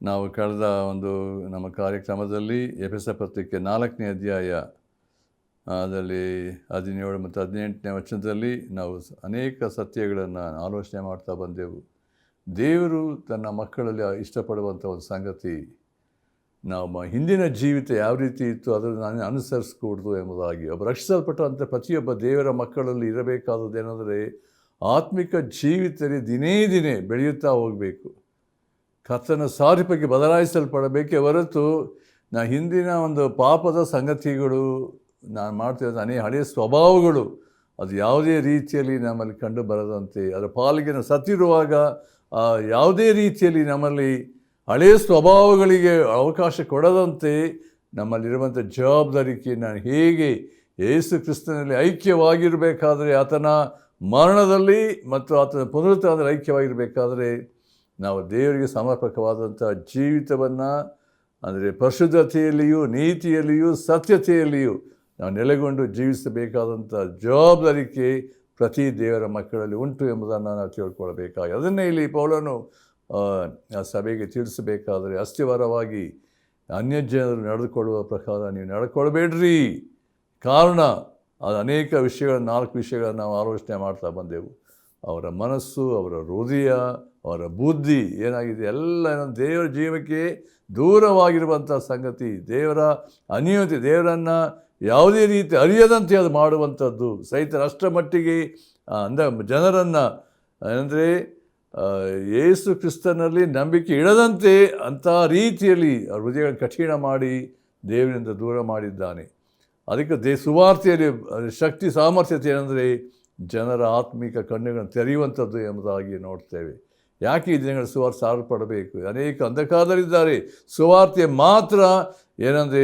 ನಾವು ಕಳೆದ ಒಂದು ನಮ್ಮ ಕಾರ್ಯಕ್ರಮದಲ್ಲಿ ಎಫೆಸ ಪತ್ರಿಕೆ 4ನೇ ಅಧ್ಯಾಯ ಅದರಲ್ಲಿ 17 ಮತ್ತು 18ನೇ ವಚನದಲ್ಲಿ ನಾವು ಅನೇಕ ಸತ್ಯಗಳನ್ನು ಆಲೋಚನೆ ಮಾಡ್ತಾ ಬಂದೆವು. ದೇವರು ತನ್ನ ಮಕ್ಕಳಲ್ಲಿ ಇಷ್ಟಪಡುವಂಥ ಒಂದು ಸಂಗತಿ, ನಾವು ಹಿಂದಿನ ಜೀವಿತ ಯಾವ ರೀತಿ ಇತ್ತು ಅದನ್ನು ನಾನು ಅನುಸರಿಸ್ಕೂಡ್ದು ಎಂಬುದಾಗಿ. ಒಬ್ಬ ರಕ್ಷಿಸಲ್ಪಟ್ಟಂಥ ಪ್ರತಿಯೊಬ್ಬ ದೇವರ ಮಕ್ಕಳಲ್ಲಿ ಇರಬೇಕಾದದ್ದೇನೆಂದರೆ, ಆತ್ಮಿಕ ಜೀವಿತದಲ್ಲಿ ದಿನೇ ದಿನೇ ಬೆಳೆಯುತ್ತಾ ಹೋಗಬೇಕು, ಕರ್ತನ ಸಾರೂಪ್ಯಕ್ಕೆ ಬದಲಾಯಿಸಲ್ಪಡಬೇಕೇ ಹೊರತು ಹಿಂದಿನ ಒಂದು ಪಾಪದ ಸಂಗತಿಗಳು, ನಾನು ಮಾಡ್ತಿರೋದು ಹಳೆಯ ಸ್ವಭಾವಗಳು ಅದು ಯಾವುದೇ ರೀತಿಯಲ್ಲಿ ನಮ್ಮಲ್ಲಿ ಕಂಡು ಬರದಂತೆ, ಅದರ ಪಾಲಿಗೆ ನಾವು ಸತ್ತಿರುವಾಗ ಯಾವುದೇ ರೀತಿಯಲ್ಲಿ ನಮ್ಮಲ್ಲಿ ಹಳೆಯ ಸ್ವಭಾವಗಳಿಗೆ ಅವಕಾಶ ಕೊಡದಂತೆ ನಮ್ಮಲ್ಲಿರುವಂಥ ಜವಾಬ್ದಾರಿಕೆ, ನಾನು ಹೇಗೆ ಯೇಸು ಕ್ರಿಸ್ತನಲ್ಲಿ ಐಕ್ಯವಾಗಿರಬೇಕಾದರೆ, ಆತನ ಮರಣದಲ್ಲಿ ಮತ್ತು ಆತನ ಪುನರುತ್ಥಾನದಲ್ಲಿ ಐಕ್ಯವಾಗಿರಬೇಕಾದರೆ ನಾವು ದೇವರಿಗೆ ಸಮರ್ಪಕವಾದಂಥ ಜೀವಿತವನ್ನು, ಅಂದರೆ ಪರಿಶುದ್ಧತೆಯಲ್ಲಿಯೂ ನೀತಿಯಲ್ಲಿಯೂ ಸತ್ಯತೆಯಲ್ಲಿಯೂ ನಾವು ನೆಲೆಗೊಂಡು ಜೀವಿಸಬೇಕಾದಂಥ ಜವಾಬ್ದಾರಿಕೆ ಪ್ರತಿ ದೇವರ ಮಕ್ಕಳಲ್ಲಿ ಉಂಟು ಎಂಬುದನ್ನು ನಾವು ತಿಳ್ಕೊಳ್ಬೇಕಾಗಿ, ಅದನ್ನೇ ಇಲ್ಲಿ ಪೌಲನು ಆ ಸಭೆಗೆ ತಿಳಿಸಬೇಕಾದರೆ, ಅಸ್ಥಿವಾರವಾಗಿ ಅನ್ಯಜನರು ನಡೆದುಕೊಳ್ಳುವ ಪ್ರಕಾರ ನೀವು ನಡ್ಕೊಳ್ಬೇಡ್ರಿ. ಕಾರಣ ಅದು ಅನೇಕ ವಿಷಯಗಳನ್ನು 4 ವಿಷಯಗಳನ್ನು ನಾವು ಆಲೋಚನೆ ಮಾಡ್ತಾ ಬಂದೆವು. ಅವರ ಮನಸ್ಸು, ಅವರ ಹೃದಯ, ಅವರ ಬುದ್ಧಿ ಏನಾಗಿದೆ ಎಲ್ಲ ದೇವರ ಜೀವಕ್ಕೆ ದೂರವಾಗಿರುವಂಥ ಸಂಗತಿ, ದೇವರ ಅನ್ಯೋನ್ಯತೆ, ದೇವರನ್ನು ಯಾವುದೇ ರೀತಿ ಅರಿಯದಂತೆ ಅದು ಮಾಡುವಂಥದ್ದು. ಸಹಿತ ಅಷ್ಟರ ಮಟ್ಟಿಗೆ ಜನರನ್ನು ಅಂದರೆ ಯೇಸು ಕ್ರಿಸ್ತನಲ್ಲಿ ನಂಬಿಕೆ ಇಡದಂತೆ ಅಂಥ ರೀತಿಯಲ್ಲಿ ಹೃದಯಗಳನ್ನು ಕಠಿಣ ಮಾಡಿ ದೇವರಿಂದ ದೂರ ಮಾಡಿದ್ದಾನೆ. ಅದಕ್ಕೆ ಸುವಾರ್ತೆಯಲ್ಲಿ ಶಕ್ತಿ ಸಾಮರ್ಥ್ಯತೆ ಏನಂದರೆ ಜನರ ಆತ್ಮಿಕ ಕಣ್ಣುಗಳನ್ನು ತೆರೆಯುವಂಥದ್ದು ಎಂಬುದಾಗಿ ನೋಡ್ತೇವೆ. ಯಾಕೆ ಈ ದಿನಗಳ ಸುವಾರ್ತೆ ಸಾರಲ್ಪಡಬೇಕು? ಅನೇಕ ಅಂಧಕಾರದಲ್ಲಿದ್ದಾರೆ. ಸುವಾರ್ತೆ ಮಾತ್ರ ಏನಂದರೆ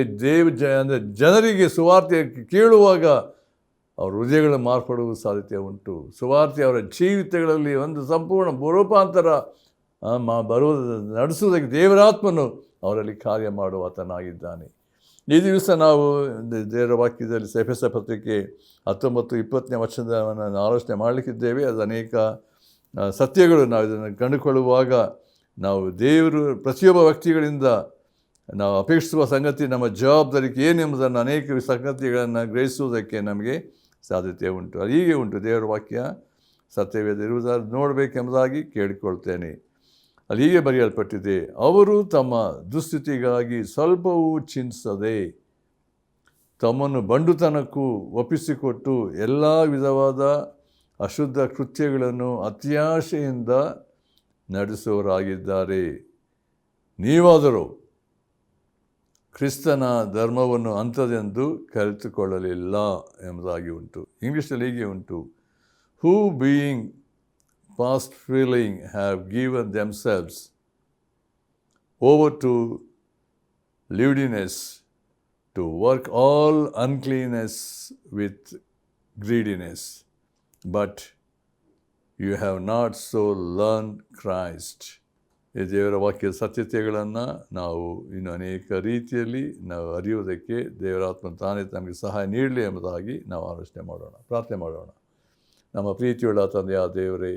ಅಂದರೆ ಜನರಿಗೆ ಸುವಾರ್ತೆ ಕೇಳುವಾಗ ಅವ್ರ ಹೃದಯಗಳು ಮಾರ್ಪಡುವ ಸಾಧ್ಯತೆ ಉಂಟು. ಸುವಾರ್ತೆ ಅವರ ಜೀವಿತಗಳಲ್ಲಿ ಒಂದು ಸಂಪೂರ್ಣ ರೂಪಾಂತರ ನಡೆಸುವುದಕ್ಕೆ ದೇವರಾತ್ಮನು ಅವರಲ್ಲಿ ಕಾರ್ಯ ಮಾಡುವ ಆತನಾಗಿದ್ದಾನೆ. ಈ ದಿವಸ ನಾವು ದೇವರ ವಾಕ್ಯದಲ್ಲಿ ಎಫೆಸ ಪತ್ರಿಕೆ 19-20ನೇ ವಚನವನ್ನು ಆಲೋಚನೆ ಮಾಡಲಿಕ್ಕಿದ್ದೇವೆ. ಅದು ಅನೇಕ ಸತ್ಯಗಳು ನಾವು ಇದನ್ನು ಕಂಡುಕೊಳ್ಳುವಾಗ ನಾವು ದೇವರು ಪ್ರತಿಯೊಬ್ಬ ವ್ಯಕ್ತಿಗಳಿಂದ ನಾವು ಅಪೇಕ್ಷಿಸುವ ಸಂಗತಿ, ನಮ್ಮ ಜವಾಬ್ದಾರಿಕೆ ಏನೆಂಬುದನ್ನು ಅನೇಕ ಸಂಗತಿಗಳನ್ನು ಗ್ರಹಿಸುವುದಕ್ಕೆ ನಮಗೆ ಸಾಧ್ಯತೆ ಉಂಟು. ಅದು ಹೀಗೆ ಉಂಟು. ದೇವರ ವಾಕ್ಯ ಸತ್ಯವೇದಿರುವುದಾಗಿ ನೋಡಬೇಕೆಂಬುದಾಗಿ ಕೇಳಿಕೊಳ್ತೇನೆ. ಅಲ್ಲಿ ಹೀಗೆ ಬರೆಯಲ್ಪಟ್ಟಿದೆ, ಅವರು ತಮ್ಮ ದುಸ್ಥಿತಿಗಾಗಿ ಸ್ವಲ್ಪವೂ ಚಿಂತಿಸದೆ ತಮ್ಮನ್ನು ಬಂಡುತನಕ್ಕೂ ಒಪ್ಪಿಸಿಕೊಟ್ಟು ಎಲ್ಲ ವಿಧವಾದ ಅಶುದ್ಧ ಕೃತ್ಯಗಳನ್ನು ಅತ್ಯಾಶೆಯಿಂದ ನಡೆಸುವವರಾಗಿದ್ದಾರೆ. ನೀವಾದರೂ ಕ್ರಿಸ್ತನ ಧರ್ಮವನ್ನು ಅಂಥದೆಂದು ಕಲಿತುಕೊಳ್ಳಲಿಲ್ಲ ಎಂಬುದಾಗಿ ಉಂಟು. ಇಂಗ್ಲೀಷಲ್ಲಿ ಹೀಗೆ ಉಂಟು, ಹೂ being past feeling have given themselves over to lewdness, to work all uncleanness with greediness. But you have not so learned Christ. ಈ ದೇವರ ವಾಕ್ಯದ ಸತ್ಯತೆಗಳನ್ನು ನಾವು ಇನ್ನು ಅನೇಕ ರೀತಿಯಲ್ಲಿ ನಾವು ಅರಿಯುವುದಕ್ಕೆ ದೇವರಾತ್ಮ ತಾನೇ ನಮಗೆ ಸಹಾಯ ನೀಡಲಿ ಎಂಬುದಾಗಿ ನಾವು ಆಲೋಚನೆ ಮಾಡೋಣ, ಪ್ರಾರ್ಥನೆ ಮಾಡೋಣ. ನಮ್ಮ ಪ್ರೀತಿಯುಳ್ಳ ತಂದೆಯ ದೇವರೇ,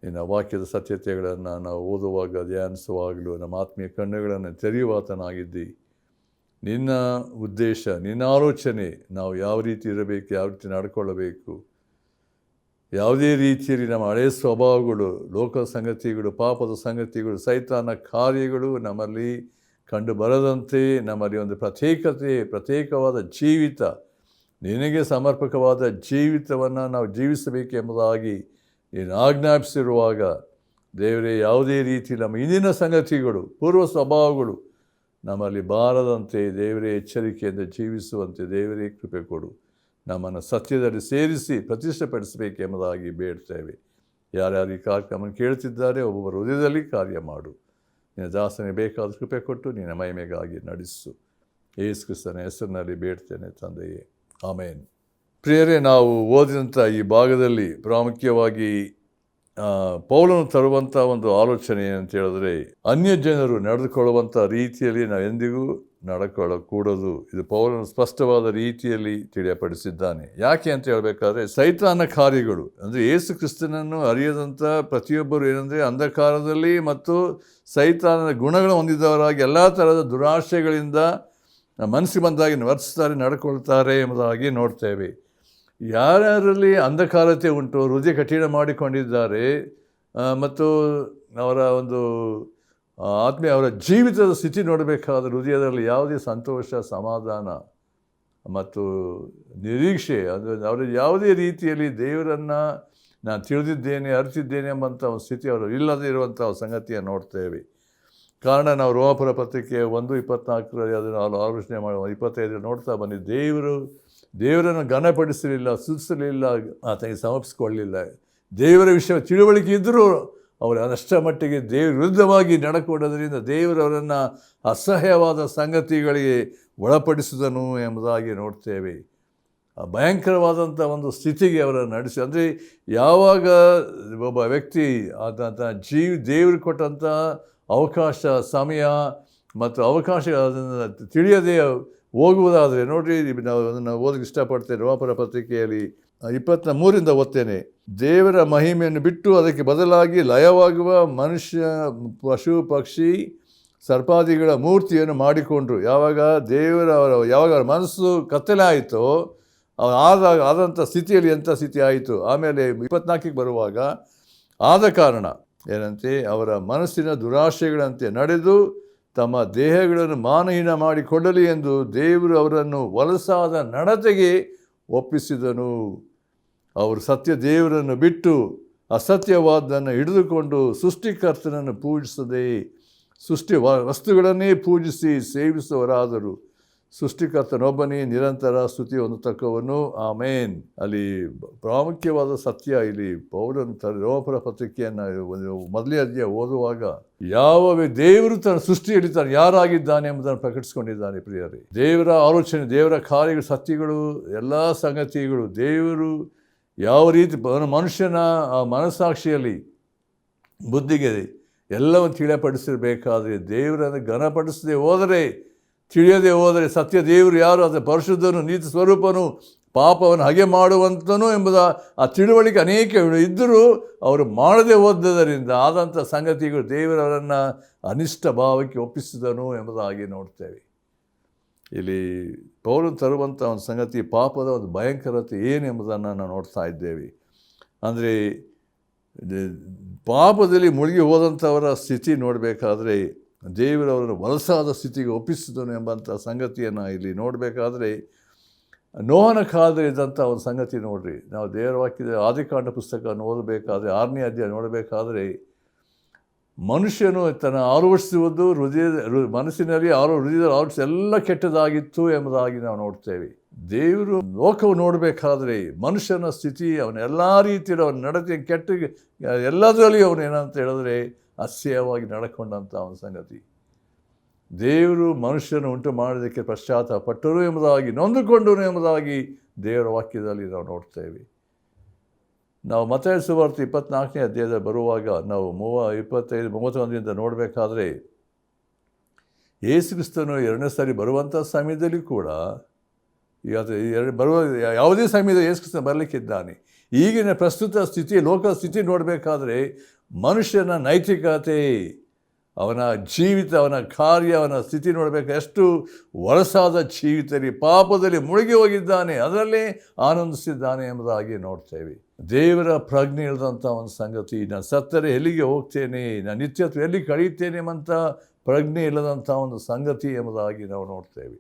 ನಿನ್ನ ವಾಕ್ಯದ ಸತ್ಯತೆಗಳನ್ನು ನಾವು ಓದುವಾಗ ಧ್ಯಾನಿಸುವಾಗಲೂ ನಮ್ಮ ಆತ್ಮೀಯ ಕಣ್ಣುಗಳನ್ನು ತೆರೆಯುವಾತನಾಗಿದ್ದಿ. ನಿನ್ನ ಉದ್ದೇಶ, ನಿನ್ನ ಆಲೋಚನೆ ನಾವು ಯಾವ ರೀತಿ ಇರಬೇಕು, ಯಾವ ರೀತಿ ನಡ್ಕೊಳ್ಳಬೇಕು, ಯಾವುದೇ ರೀತಿಯಲ್ಲಿ ನಮ್ಮ ಹಳೆಯ ಸ್ವಭಾವಗಳು, ಲೋಕದ ಸಂಗತಿಗಳು, ಪಾಪದ ಸಂಗತಿಗಳು, ಸೈತಾನ ಕಾರ್ಯಗಳು ನಮ್ಮಲ್ಲಿ ಕಂಡು ಬರದಂತೆ ನಮ್ಮಲ್ಲಿ ಒಂದು ಪ್ರತ್ಯೇಕವಾದ ಜೀವಿತ, ನಿನಗೆ ಸಮರ್ಪಕವಾದ ಜೀವಿತವನ್ನು ನಾವು ಜೀವಿಸಬೇಕೆಂಬುದಾಗಿ ನೀನು ಆಜ್ಞಾಪಿಸಿರುವಾಗ ದೇವರೇ, ಯಾವುದೇ ರೀತಿ ನಮ್ಮ ಇಂದಿನ ಸಂಗತಿಗಳು, ಪೂರ್ವ ಸ್ವಭಾವಗಳು ನಮ್ಮಲ್ಲಿ ಬಾರದಂತೆ ದೇವರೇ ಎಚ್ಚರಿಕೆಯಿಂದ ಜೀವಿಸುವಂತೆ ದೇವರೇ ಕೃಪೆ ಕೊಡು. ನಮ್ಮನ್ನು ಸತ್ಯದಲ್ಲಿ ಸೇರಿಸಿ ಪ್ರತಿಷ್ಠೆಪಡಿಸಬೇಕೆಂಬುದಾಗಿ ಬೇಡ್ತೇವೆ. ಯಾರ್ಯಾರು ಈ ಕಾರ್ಯಕ್ರಮವನ್ನು ಕೇಳ್ತಿದ್ದಾರೆ ಒಬ್ಬೊಬ್ಬರ ಹೃದಯದಲ್ಲಿ ಕಾರ್ಯ ಮಾಡು. ನಿನ್ನ ದಾಸನಿಗೆ ಬೇಕಾದ ಕೃಪೆ ಕೊಟ್ಟು ನಿನ್ನ ಮಹಿಮೆಗಾಗಿ ನಡೆಸು. ಯೇಸು ಕ್ರಿಸ್ತನ ಹೆಸರಿನಲ್ಲಿ ಬೇಡ್ತೇನೆ ತಂದೆಯೇ, ಆಮೇನ್. ಪ್ರಿಯರೇ, ನಾವು ಓದಿದಂಥ ಈ ಭಾಗದಲ್ಲಿ ಪ್ರಾಮುಖ್ಯವಾಗಿ ಪೌಲನು ತರುವಂಥ ಒಂದು ಆಲೋಚನೆ ಏನಂತ ಹೇಳಿದ್ರೆ, ಅನ್ಯ ಜನರು ನಡೆದುಕೊಳ್ಳುವಂಥ ರೀತಿಯಲ್ಲಿ ನಾವು ಎಂದಿಗೂ ನಡ್ಕೊಳ್ಳಕೂಡದು. ಇದು ಪೌಲನು ಸ್ಪಷ್ಟವಾದ ರೀತಿಯಲ್ಲಿ ತಿಳಿಯಪಡಿಸಿದ್ದಾನೆ. ಯಾಕೆ ಅಂತ ಹೇಳಬೇಕಾದ್ರೆ, ಸೈತಾನ ಕಾರ್ಯಗಳು ಅಂದರೆ ಯೇಸು ಕ್ರಿಸ್ತನನ್ನು ಅರಿಯದಂಥ ಪ್ರತಿಯೊಬ್ಬರು ಏನಂದರೆ ಅಂಧಕಾರದಲ್ಲಿ ಮತ್ತು ಸೈತಾನನ ಗುಣಗಳನ್ನು ಹೊಂದಿದವರಾಗಿ ಎಲ್ಲ ಥರದ ದುರಾಶೆಗಳಿಂದ ಮನಸ್ಸಿಗೆ ಬಂದಾಗಿ ವರ್ತಿಸ್ತಾರೆ, ನಡ್ಕೊಳ್ತಾರೆ ಎಂಬುದಾಗಿ ನೋಡ್ತೇವೆ. ಯಾರ್ಯಾರಲ್ಲಿ ಅಂಧಕಾರತೆ ಉಂಟು, ಹೃದಯ ಕಠಿಣ ಮಾಡಿಕೊಂಡಿದ್ದಾರೆ ಮತ್ತು ಅವರ ಒಂದು ಆತ್ಮೀಯ ಅವರ ಜೀವಿತದ ಸ್ಥಿತಿ ನೋಡಬೇಕಾದ್ರೆ ಹೃದಯದಲ್ಲಿ ಯಾವುದೇ ಸಂತೋಷ, ಸಮಾಧಾನ ಮತ್ತು ನಿರೀಕ್ಷೆ, ಅವರ ಯಾವುದೇ ರೀತಿಯಲ್ಲಿ ದೇವರನ್ನು ನಾನು ತಿಳಿದಿದ್ದೇನೆ, ಅರಿತಿದ್ದೇನೆ ಎಂಬಂಥ ಒಂದು ಸ್ಥಿತಿ ಅವರು ಇಲ್ಲದೇ ಇರುವಂಥ ಸಂಗತಿಯನ್ನು ನೋಡ್ತೇವೆ. ಕಾರಣ ನಾವು ರೋಮಾಪುರ ಪತ್ರಿಕೆ 1:24 ಅದನ್ನು ಆಲೋಚನೆ ಮಾಡಿ 25 ನೋಡ್ತಾ ಬಂದು ದೇವರನ್ನು ಘನಪಡಿಸಲಿಲ್ಲ, ಸ್ತುತಿಸಲಿಲ್ಲ, ಆತನಿಗೆ ಸಮರ್ಪಿಸಿಕೊಳ್ಳಲಿಲ್ಲ. ದೇವರ ವಿಷಯ ತಿಳುವಳಿಕೆ ಇದ್ದರೂ ಅವರು ಅದಷ್ಟರ ಮಟ್ಟಿಗೆ ದೇವರ ವಿರುದ್ಧವಾಗಿ ನಡ್ಕೊಳ್ಳೋದ್ರಿಂದ ದೇವರವರನ್ನು ಅಸಹ್ಯವಾದ ಸಂಗತಿಗಳಿಗೆ ಒಳಪಡಿಸಿದನು ಎಂಬುದಾಗಿ ನೋಡ್ತೇವೆ. ಭಯಂಕರವಾದಂಥ ಒಂದು ಸ್ಥಿತಿಗೆ ಅವರನ್ನು ನಡೆಸಿ, ಅಂದರೆ ಯಾವಾಗ ಒಬ್ಬ ವ್ಯಕ್ತಿ ದೇವರು ಕೊಟ್ಟಂಥ ಅವಕಾಶ, ಸಮಯ ಮತ್ತು ಅವಕಾಶ ಅದನ್ನು ತಿಳಿಯದೆ ಹೋಗುವುದಾದರೆ ನೋಡಿರಿ, ನಾವು ಅದನ್ನು ಓದಕ್ಕೆ ಇಷ್ಟಪಡ್ತೇನೆ. ರೋಮಾಪುರ ಪತ್ರಿಕೆಯಲ್ಲಿ 23 ಓದ್ತೇನೆ. ದೇವರ ಮಹಿಮೆಯನ್ನು ಬಿಟ್ಟು ಅದಕ್ಕೆ ಬದಲಾಗಿ ಲಯವಾಗುವ ಮನುಷ್ಯ, ಪಶು, ಪಕ್ಷಿ, ಸರ್ಪಾದಿಗಳ ಮೂರ್ತಿಯನ್ನು ಮಾಡಿಕೊಂಡ್ರು. ಯಾವಾಗ ಅವರ ಮನಸ್ಸು ಕತ್ತಲೆ ಆಯಿತೋ ಆದಂಥ ಸ್ಥಿತಿಯಲ್ಲಿ ಎಂಥ ಸ್ಥಿತಿ ಆಯಿತು. ಆಮೇಲೆ 24ಕ್ಕೆ ಬರುವಾಗ, ಆದ ಕಾರಣ ಏನಂತೆ ಅವರ ಮನಸ್ಸಿನ ದುರಾಶೆಗಳಂತೆ ನಡೆದು ತಮ್ಮ ದೇಹಗಳನ್ನು ಮಾನಹೀನ ಮಾಡಿಕೊಳ್ಳಲಿ ಎಂದು ದೇವರು ಅವರನ್ನು ವಲಸಾದ ನಡತೆಗೆ ಒಪ್ಪಿಸಿದನು. ಅವರು ಸತ್ಯ ದೇವರನ್ನು ಬಿಟ್ಟು ಅಸತ್ಯವಾದನ್ನು ಹಿಡಿದುಕೊಂಡು ಸೃಷ್ಟಿಕರ್ತನನ್ನು ಪೂಜಿಸದೆ ಸೃಷ್ಟಿ ವಸ್ತುಗಳನ್ನೇ ಪೂಜಿಸಿ ಸೇವಿಸುವವರಾದರು. ಸೃಷ್ಟಿಕರ್ತನೊಬ್ಬನೇ ನಿರಂತರ ಸ್ತುತಿ ಹೊಂದತಕ್ಕವನು. ಆಮೇನ್. ಅಲ್ಲಿ ಪ್ರಾಮುಖ್ಯವಾದ ಸತ್ಯ, ಇಲ್ಲಿ ಪೌಲನು ರೋಮಾಪುರ ಪತ್ರಿಕೆಯನ್ನು 1ನೇ ಅಧ್ಯಾಯ ಓದುವಾಗ ಯಾವ ದೇವರು ತನ್ನ ಸೃಷ್ಟಿಯಲ್ಲಿ ತಾನು ಯಾರಾಗಿದ್ದಾನೆ ಎಂಬುದನ್ನು ಪ್ರಕಟಿಸಿಕೊಂಡಿದ್ದಾನೆ. ಪ್ರಿಯರೇ, ದೇವರ ಆಲೋಚನೆ, ದೇವರ ಕಾರ್ಯಗಳು, ಸತ್ಯಗಳು, ಎಲ್ಲ ಸಂಗತಿಗಳು ದೇವರು ಯಾವ ರೀತಿ ಮನುಷ್ಯನ ಮನಸ್ಸಾಕ್ಷಿಯಲ್ಲಿ, ಬುದ್ಧಿಗೆ ಎಲ್ಲವನ್ನು ತಿಳಿಯಪಡಿಸಿರಬೇಕಾದ್ರೆ, ದೇವರನ್ನು ಘನಪಡಿಸದೆ ಹೋದರೆ, ತಿಳಿಯದೆ ಹೋದರೆ ಸತ್ಯ ದೇವರು ಯಾರು, ಅದರ ಪರಿಶುದ್ಧನು, ನೀತಿ ಸ್ವರೂಪನು, ಪಾಪವನ್ನು ಹಾಗೆ ಮಾಡುವಂತನೂ ಎಂಬುದ ಆ ತಿಳುವಳಿಕೆ ಅನೇಕ ಇದ್ದರೂ ಅವರು ಮಾಡದೆ ಹೋದ್ದರಿಂದ ಆದಂಥ ಸಂಗತಿಗಳು ದೇವರವರನ್ನು ಅನಿಷ್ಟ ಭಾವಕ್ಕೆ ಒಪ್ಪಿಸಿದನು ಎಂಬುದಾಗಿ ನೋಡ್ತೇವೆ. ಇಲ್ಲಿ ಪೌಲನು ತರುವಂಥ ಒಂದು ಸಂಗತಿ, ಪಾಪದ ಒಂದು ಭಯಂಕರತೆ ಏನೆಂಬುದನ್ನು ನಾವು ನೋಡ್ತಾ ಇದ್ದೇವೆ. ಅಂದರೆ ಪಾಪದಲ್ಲಿ ಮುಳುಗಿ ಹೋದಂಥವರ ಸ್ಥಿತಿ ನೋಡಬೇಕಾದ್ರೆ ದೇವರವರನ್ನು ವಲಸಾದ ಸ್ಥಿತಿಗೆ ಒಪ್ಪಿಸಿದನು ಎಂಬಂಥ ಸಂಗತಿಯನ್ನು ಇಲ್ಲಿ ನೋಡಬೇಕಾದ್ರೆ, ನೋಹನ ಕಾಲದಲ್ಲಿ ಇದ್ದಂಥ ಒಂದು ಸಂಗತಿ ನೋಡ್ರಿ. ನಾವು ದೇವರ ವಾಕ್ಯದ ಆದಿಕಾಂಡ ಪುಸ್ತಕವನ್ನು ಓದಬೇಕಾದ್ರೆ 6ನೇ ಅಧ್ಯಾಯ ನೋಡಬೇಕಾದ್ರೆ, ಮನುಷ್ಯನು ತನ್ನ ಆಲೋಚಿಸುವುದು ಮನಸ್ಸಿನಲ್ಲಿ ಹೃದಯದ ಆಲೋಚಿಸಿ ಎಲ್ಲ ಕೆಟ್ಟದಾಗಿತ್ತು ಎಂಬುದಾಗಿ ನಾವು ನೋಡ್ತೇವೆ. ದೇವರು ಲೋಕವು ನೋಡಬೇಕಾದ್ರೆ ಮನುಷ್ಯನ ಸ್ಥಿತಿ, ಅವನ ಎಲ್ಲ ರೀತಿಯಲ್ಲಿ ಅವನ ನಡತೆ ಕೆಟ್ಟ ಎಲ್ಲದರಲ್ಲಿ ಅವನು ಏನಂತ ಹೇಳಿದ್ರೆ ಅಸಹ್ಯವಾಗಿ ನಡ್ಕೊಂಡಂಥ ಒಂದು ಸಂಗತಿ. ದೇವರು ಮನುಷ್ಯನ ಉಂಟು ಮಾಡೋದಕ್ಕೆ ಪಶ್ಚಾತ್ತಾಪಟ್ಟರು ಎಂಬುದಾಗಿ, ನೊಂದುಕೊಂಡರು ಎಂಬುದಾಗಿ ದೇವರ ವಾಕ್ಯದಲ್ಲಿ ನಾವು ನೋಡ್ತೇವೆ. ನಾವು ಮತ್ತಾಯ ಸುವಾರ್ತೆ 24ನೇ ಅಧ್ಯಾಯದಲ್ಲಿ ಬರುವಾಗ ನಾವು 25-31 ನೋಡಬೇಕಾದ್ರೆ, ಯೇಸು ಕ್ರಿಸ್ತನು 2ನೇ ಸಾರಿ ಬರುವಂಥ ಸಮಯದಲ್ಲಿ ಕೂಡ ಯಾವುದೇ ಸಮಯದಲ್ಲಿ ಯೇಸು ಕ್ರಿಸ್ತನು ಬರಲಿಕ್ಕಿದ್ದಾನೆ. ಈಗಿನ ಪ್ರಸ್ತುತ ಸ್ಥಿತಿ, ಲೋಕದ ಸ್ಥಿತಿ ನೋಡಬೇಕಾದ್ರೆ ಮನುಷ್ಯನ ನೈತಿಕತೆ, ಅವನ ಜೀವಿತ, ಅವನ ಕಾರ್ಯ, ಅವನ ಸ್ಥಿತಿ ನೋಡಬೇಕು. ಎಷ್ಟು ವಲಸಾದ ಜೀವಿತದಲ್ಲಿ ಪಾಪದಲ್ಲಿ ಮುಳುಗಿ ಹೋಗಿದ್ದಾನೆ, ಅದರಲ್ಲೇ ಆನಂದಿಸಿದ್ದಾನೆ ಎಂಬುದಾಗಿ ನೋಡ್ತೇವೆ. ದೇವರ ಪ್ರಜ್ಞೆ ಇಲ್ಲದಂಥ ಒಂದು ಸಂಗತಿ, ನಾನು ಸತ್ತರೆ ಎಲ್ಲಿಗೆ ಹೋಗ್ತೇನೆ, ನಾನು ನಿತ್ಯತ್ವ ಎಲ್ಲಿ ಕಳೆಯುತ್ತೇನೆ ಎಂಬಂಥ ಪ್ರಜ್ಞೆ ಇಲ್ಲದಂಥ ಒಂದು ಸಂಗತಿ ಎಂಬುದಾಗಿ ನಾವು ನೋಡ್ತೇವೆ.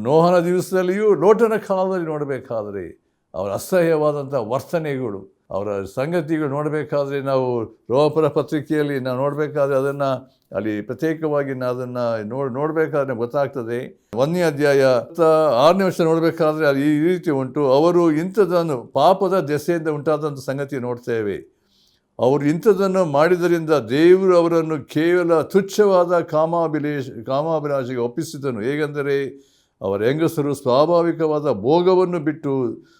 ನೋಹನ ದಿವಸದಲ್ಲಿಯೂ ಲೋಟನ ಕಾಲದಲ್ಲಿ ನೋಡಬೇಕಾದ್ರೆ ಅವರ ಅಸಹ್ಯವಾದಂಥ ವರ್ತನೆಗಳು, ಅವರ ಸಂಗತಿಗಳು ನೋಡಬೇಕಾದ್ರೆ, ನಾವು ರೋಮಾಪುರ ಪತ್ರಿಕೆಯಲ್ಲಿ ನಾವು ನೋಡಬೇಕಾದ್ರೆ ಅದನ್ನು ಅಲ್ಲಿ ಪ್ರತ್ಯೇಕವಾಗಿ ಅದನ್ನು ನೋಡಬೇಕಾದ್ರೆ ಗೊತ್ತಾಗ್ತದೆ. 1ನೇ ಅಧ್ಯಾಯ 6ನೇ ವರ್ಷ ನೋಡಬೇಕಾದ್ರೆ ಅಲ್ಲಿ ಈ ರೀತಿ ಉಂಟು. ಅವರು ಇಂಥದ್ದನ್ನು ಪಾಪದ ದೆಸೆಯಿಂದ ಉಂಟಾದಂಥ ಸಂಗತಿ ನೋಡ್ತೇವೆ. ಅವರು ಇಂಥದ್ದನ್ನು ಮಾಡಿದ್ದರಿಂದ ದೇವರು ಅವರನ್ನು ಕೇವಲ ತುಚ್ಛವಾದ ಕಾಮಾಭಿಲಾಷೆಗೆ ಒಪ್ಪಿಸಿದನು. ಹೇಗೆಂದರೆ ಅವರ ಹೆಂಗಸರು ಸ್ವಾಭಾವಿಕವಾದ ಭೋಗವನ್ನು ಬಿಟ್ಟು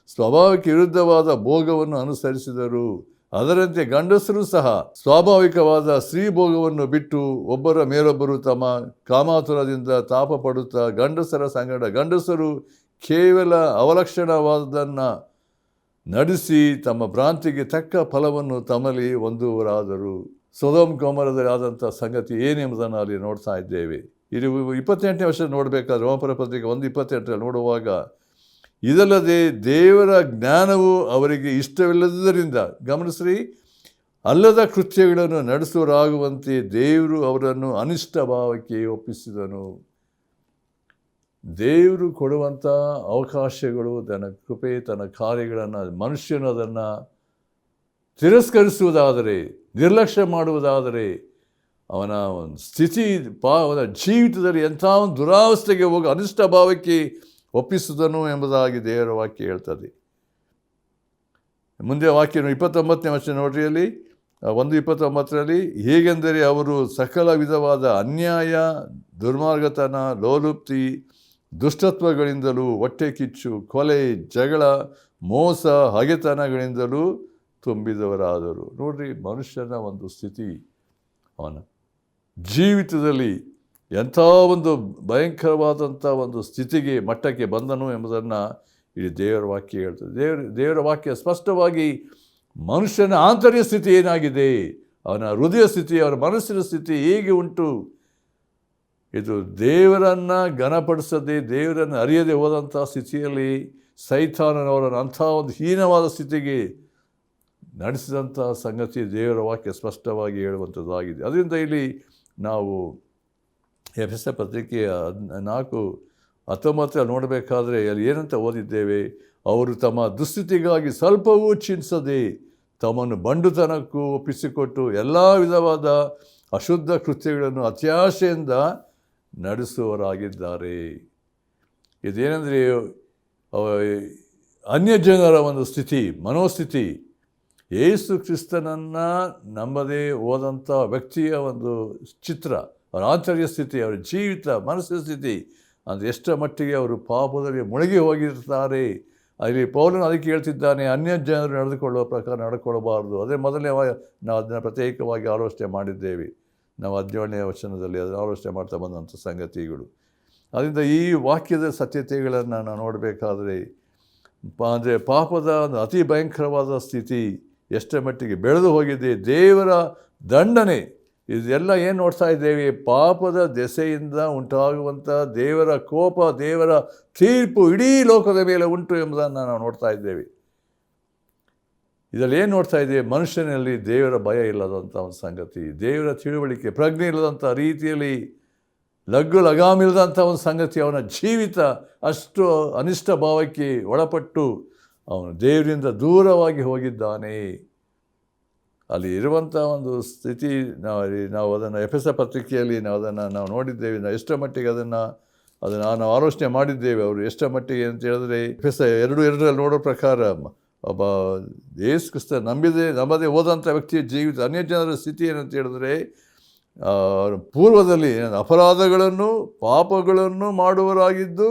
ಸ್ವಾಭಾವಿಕ ವಿರುದ್ಧವಾದ ಭೋಗವನ್ನು ಅನುಸರಿಸಿದರು. ಅದರಂತೆ ಗಂಡಸರು ಸಹ ಸ್ವಾಭಾವಿಕವಾದ ಸ್ತ್ರೀ ಭೋಗವನ್ನು ಬಿಟ್ಟು ಒಬ್ಬರ ಮೇಲೊಬ್ಬರು ತಮ್ಮ ಕಾಮಾತುರದಿಂದ ತಾಪ ಪಡುತ್ತಾ ಗಂಡಸರ ಸಂಗಡ ಗಂಡಸರು ಕೇವಲ ಅವಲಕ್ಷಣವಾದನ್ನು ನಡೆಸಿ ತಮ್ಮ ಭ್ರಾಂತಿಗೆ ತಕ್ಕ ಫಲವನ್ನು ತಮ್ಮಲ್ಲಿ ಹೊಂದುವರಾದರು. ಸೊದೋಮ್ ಗೊಮೋರದಲ್ಲಿ ಆದಂಥ ಸಂಗತಿ ಏನೆಂಬುದನ್ನು ಅಲ್ಲಿ ನೋಡ್ತಾ ಇದ್ದೇವೆ. ಇದು 28ನೇ ವರ್ಷ ನೋಡಬೇಕಾದ್ರೆ ರೋಮಪುರ ಪತ್ರಿಕೆ 1:28 ನೋಡುವಾಗ, ಇದಲ್ಲದೆ ದೇವರ ಜ್ಞಾನವು ಅವರಿಗೆ ಇಷ್ಟವಿಲ್ಲದ್ದರಿಂದ, ಗಮನಿಸ್ರಿ, ಅಲ್ಲದ ಕೃತ್ಯಗಳನ್ನು ನಡೆಸುವರಾಗುವಂತೆ ದೇವರು ಅವರನ್ನು ಅನಿಷ್ಟ ಭಾವಕ್ಕೆ ಒಪ್ಪಿಸಿದನು. ದೇವರು ಕೊಡುವಂಥ ಅವಕಾಶಗಳು, ತನ್ನ ಕೃಪೆ, ತನ್ನ ಕಾರ್ಯಗಳನ್ನು ಮನುಷ್ಯನು ಅದನ್ನು ತಿರಸ್ಕರಿಸುವುದಾದರೆ, ನಿರ್ಲಕ್ಷ್ಯ ಮಾಡುವುದಾದರೆ, ಅವನ ಒಂದು ಸ್ಥಿತಿ ಅವನ ಜೀವಿತದಲ್ಲಿ ಎಂಥ ಒಂದು ದುರಾವಸ್ಥೆಗೆ ಹೋಗಿ ಅನಿಷ್ಟ ಭಾವಕ್ಕೆ ಒಪ್ಪಿಸುವುದನು ಎಂಬುದಾಗಿ ದೇವರ ವಾಕ್ಯ ಹೇಳ್ತದೆ. ಮುಂದೆ ವಾಕ್ಯ 29ನೇ ವರ್ಷ ನೋಡ್ರಿ, ಅಲ್ಲಿ 1:29 ಹೇಗೆಂದರೆ ಅವರು ಸಕಲ ವಿಧವಾದ ಅನ್ಯಾಯ, ದುರ್ಮಾರ್ಗತನ, ಲೋಲುಪ್ತಿ, ದುಷ್ಟತ್ವಗಳಿಂದಲೂ, ಹೊಟ್ಟೆ ಕಿಚ್ಚು, ಕೊಲೆ, ಜಗಳ, ಮೋಸ, ಹಗೆತನಗಳಿಂದಲೂ ತುಂಬಿದವರಾದರು. ನೋಡ್ರಿ, ಮನುಷ್ಯನ ಒಂದು ಸ್ಥಿತಿ, ಅವನ ಜೀವಿತದಲ್ಲಿ ಎಂಥ ಒಂದು ಭಯಂಕರವಾದಂಥ ಒಂದು ಸ್ಥಿತಿಗೆ ಮಟ್ಟಕ್ಕೆ ಬಂದನು ಎಂಬುದನ್ನು ಇಲ್ಲಿ ದೇವರ ವಾಕ್ಯ ಹೇಳ್ತದೆ. ದೇವರ ವಾಕ್ಯ ಸ್ಪಷ್ಟವಾಗಿ ಮನುಷ್ಯನ ಆಂತರ್ಯ ಸ್ಥಿತಿ ಏನಾಗಿದೆ, ಅವನ ಹೃದಯ ಸ್ಥಿತಿ, ಅವನ ಮನಸ್ಸಿನ ಸ್ಥಿತಿ ಹೇಗೆ ಉಂಟು, ಇದು ದೇವರನ್ನು ಘನಪಡಿಸದೆ, ದೇವರನ್ನು ಅರಿಯದೆ ಹೋದಂಥ ಸ್ಥಿತಿಯಲ್ಲಿ ಸೈತಾನನವರನ್ನು ಅಂಥ ಒಂದು ಹೀನವಾದ ಸ್ಥಿತಿಗೆ ನಡೆಸಿದಂಥ ಸಂಗತಿ ದೇವರ ವಾಕ್ಯ ಸ್ಪಷ್ಟವಾಗಿ ಹೇಳುವಂಥದ್ದಾಗಿದೆ. ಅದರಿಂದ ಇಲ್ಲಿ ನಾವು ಎಫೆಸ ಪತ್ರಿಕೆಯ 4:19 ನೋಡಬೇಕಾದ್ರೆ ಅಲ್ಲಿ ಏನಂತ ಓದಿದ್ದೇವೆ, ಅವರು ತಮ್ಮ ದುಸ್ಥಿತಿಗಾಗಿ ಸ್ವಲ್ಪವೂ ಚಿಂತಿಸದೆ ತಮ್ಮನ್ನು ಬಂಡುತನಕ್ಕೂ ಒಪ್ಪಿಸಿಕೊಟ್ಟು ಎಲ್ಲ ವಿಧವಾದ ಅಶುದ್ಧ ಕೃತ್ಯಗಳನ್ನು ಅತ್ಯಾಶೆಯಿಂದ ನಡೆಸುವವರಾಗಿದ್ದಾರೆ. ಇದೇನೆಂದರೆ ಅನ್ಯ ಜನರ ಒಂದು ಸ್ಥಿತಿ, ಮನೋಸ್ಥಿತಿ, ಯೇಸು ಕ್ರಿಸ್ತನನ್ನು ನಂಬದೇ ಹೋದಂಥ ವ್ಯಕ್ತಿಯ ಒಂದು ಚಿತ್ರ, ಅವರ ಆಂತರ್ಯ ಸ್ಥಿತಿ, ಅವರ ಜೀವಿತ, ಮನಸ್ಸಿನ ಸ್ಥಿತಿ, ಅಂದರೆ ಎಷ್ಟರ ಮಟ್ಟಿಗೆ ಅವರು ಪಾಪದಲ್ಲಿ ಮುಳುಗಿ ಹೋಗಿರ್ತಾರೆ. ಅಲ್ಲಿ ಪೌಲನು ಅದಕ್ಕೆ ಹೇಳ್ತಿದ್ದಾನೆ, ಅನ್ಯ ಜನರು ನಡೆದುಕೊಳ್ಳುವ ಪ್ರಕಾರ ನಡ್ಕೊಳ್ಳಬಾರ್ದು. ಅದೇ ಮೊದಲನೇ ನಾವು ಅದನ್ನು ಪ್ರತ್ಯೇಕವಾಗಿ ಆಲೋಚನೆ ಮಾಡಿದ್ದೇವೆ. ನಾವು 17ನೇ ವಚನದಲ್ಲಿ ಅದನ್ನು ಆಲೋಚನೆ ಮಾಡ್ತಾ ಬಂದಂಥ ಸಂಗತಿಗಳು. ಅದರಿಂದ ಈ ವಾಕ್ಯದ ಸತ್ಯತೆಗಳನ್ನು ನಾವು ನೋಡಬೇಕಾದ್ರೆ, ಅಂದರೆ ಪಾಪದ ಅತಿ ಭಯಂಕರವಾದ ಸ್ಥಿತಿ ಎಷ್ಟರ ಮಟ್ಟಿಗೆ ಬೆಳೆದು ಹೋಗಿದೆ, ದೇವರ ದಂಡನೆ, ಇದೆಲ್ಲ ಏನು ನೋಡ್ತಾ ಇದ್ದೇವೆ, ಪಾಪದ ದೆಸೆಯಿಂದ ಉಂಟಾಗುವಂಥ ದೇವರ ಕೋಪ, ದೇವರ ತೀರ್ಪು ಇಡೀ ಲೋಕದ ಮೇಲೆ ಉಂಟು ಎಂಬುದನ್ನು ನಾವು ನೋಡ್ತಾ ಇದ್ದೇವೆ. ಇದರಲ್ಲಿ ಏನು ನೋಡ್ತಾ ಇದ್ದೇವೆ, ಮನುಷ್ಯನಲ್ಲಿ ದೇವರ ಭಯ ಇಲ್ಲದಂಥ ಒಂದು ಸಂಗತಿ, ದೇವರ ತಿಳುವಳಿಕೆ, ಪ್ರಜ್ಞೆ ಇಲ್ಲದಂಥ ರೀತಿಯಲ್ಲಿ ಲಗಾಮಿಲ್ಲದಂಥ ಒಂದು ಸಂಗತಿ. ಅವನ ಜೀವಿತ ಅಷ್ಟು ಅನಿಷ್ಟ ಭಾವಕ್ಕೆ ಒಳಪಟ್ಟು ಅವನು ದೇವರಿಂದ ದೂರವಾಗಿ ಹೋಗಿದ್ದಾನೆ. ಅಲ್ಲಿ ಇರುವಂಥ ಒಂದು ಸ್ಥಿತಿ ನಾವು ಅದನ್ನು ಎಫೆಸ ಪತ್ರಿಕೆಯಲ್ಲಿ ನಾವು ನೋಡಿದ್ದೇವೆ. ನಾವು ಎಷ್ಟರ ಮಟ್ಟಿಗೆ ಅದನ್ನು ನಾವು ಆಲೋಚನೆ ಮಾಡಿದ್ದೇವೆ. ಅವರು ಎಷ್ಟರ ಮಟ್ಟಿಗೆ ಅಂತ ಹೇಳಿದ್ರೆ, ಎಫೆಸ 2:2 ನೋಡೋ ಪ್ರಕಾರ ಒಬ್ಬ ಯೇಸು ಕ್ರಿಸ್ತ ನಂಬದೇ ಹೋದಂಥ ವ್ಯಕ್ತಿಯ ಜೀವಿತ, ಅನ್ಯ ಜನರ ಸ್ಥಿತಿ ಏನಂತ ಹೇಳಿದ್ರೆ, ಪೂರ್ವದಲ್ಲಿ ಅಪರಾಧಗಳನ್ನು ಪಾಪಗಳನ್ನು ಮಾಡುವವರಾಗಿದ್ದು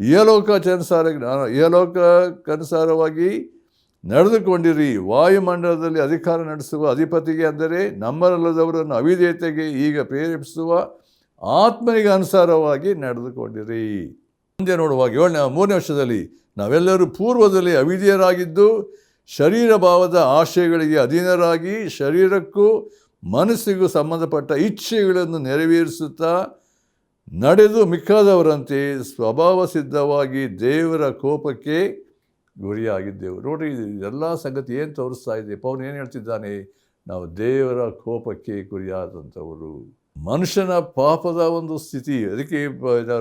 ಇಹಲೋಕಕ್ಕನುಸಾರವಾಗಿ ನಡೆದುಕೊಂಡಿರಿ. ವಾಯುಮಂಡಲದಲ್ಲಿ ಅಧಿಕಾರ ನಡೆಸುವ ಅಧಿಪತಿಗೆ, ಅಂದರೆ ನಂಬರಲ್ಲದವರನ್ನು ಅವಿಧೇಯತೆಗೆ ಈಗ ಪ್ರೇರೇಪಿಸುವ ಆತ್ಮನಿಗೆ ಅನುಸಾರವಾಗಿ ನಡೆದುಕೊಂಡಿರಿ. ಮುಂದೆ ನೋಡುವಾಗ 3ನೇ ವರ್ಷದಲ್ಲಿ ನಾವೆಲ್ಲರೂ ಪೂರ್ವದಲ್ಲಿ ಅವಿಧೇಯರಾಗಿದ್ದು ಶರೀರ ಭಾವದ ಆಶಯಗಳಿಗೆ ಅಧೀನರಾಗಿ ಶರೀರಕ್ಕೂ ಮನಸ್ಸಿಗೂ ಸಂಬಂಧಪಟ್ಟ ಇಚ್ಛೆಗಳನ್ನು ನೆರವೇರಿಸುತ್ತಾ ನಡೆದು ಮಿಕ್ಕಾದವರಂತೆ ಸ್ವಭಾವ ಸಿದ್ಧವಾಗಿ ದೇವರ ಕೋಪಕ್ಕೆ ಗುರಿಯಾಗಿದ್ದೆವು. ನೋಡಿರಿ, ಎಲ್ಲ ಸಂಗತಿ ಏನು ತೋರಿಸ್ತಾ ಇದೆ. ಪೌಲ್ ಏನು ಹೇಳ್ತಿದ್ದಾನೆ, ನಾವು ದೇವರ ಕೋಪಕ್ಕೆ ಗುರಿಯಾದಂಥವರು. ಮನುಷ್ಯನ ಪಾಪದ ಒಂದು ಸ್ಥಿತಿ. ಅದಕ್ಕೆ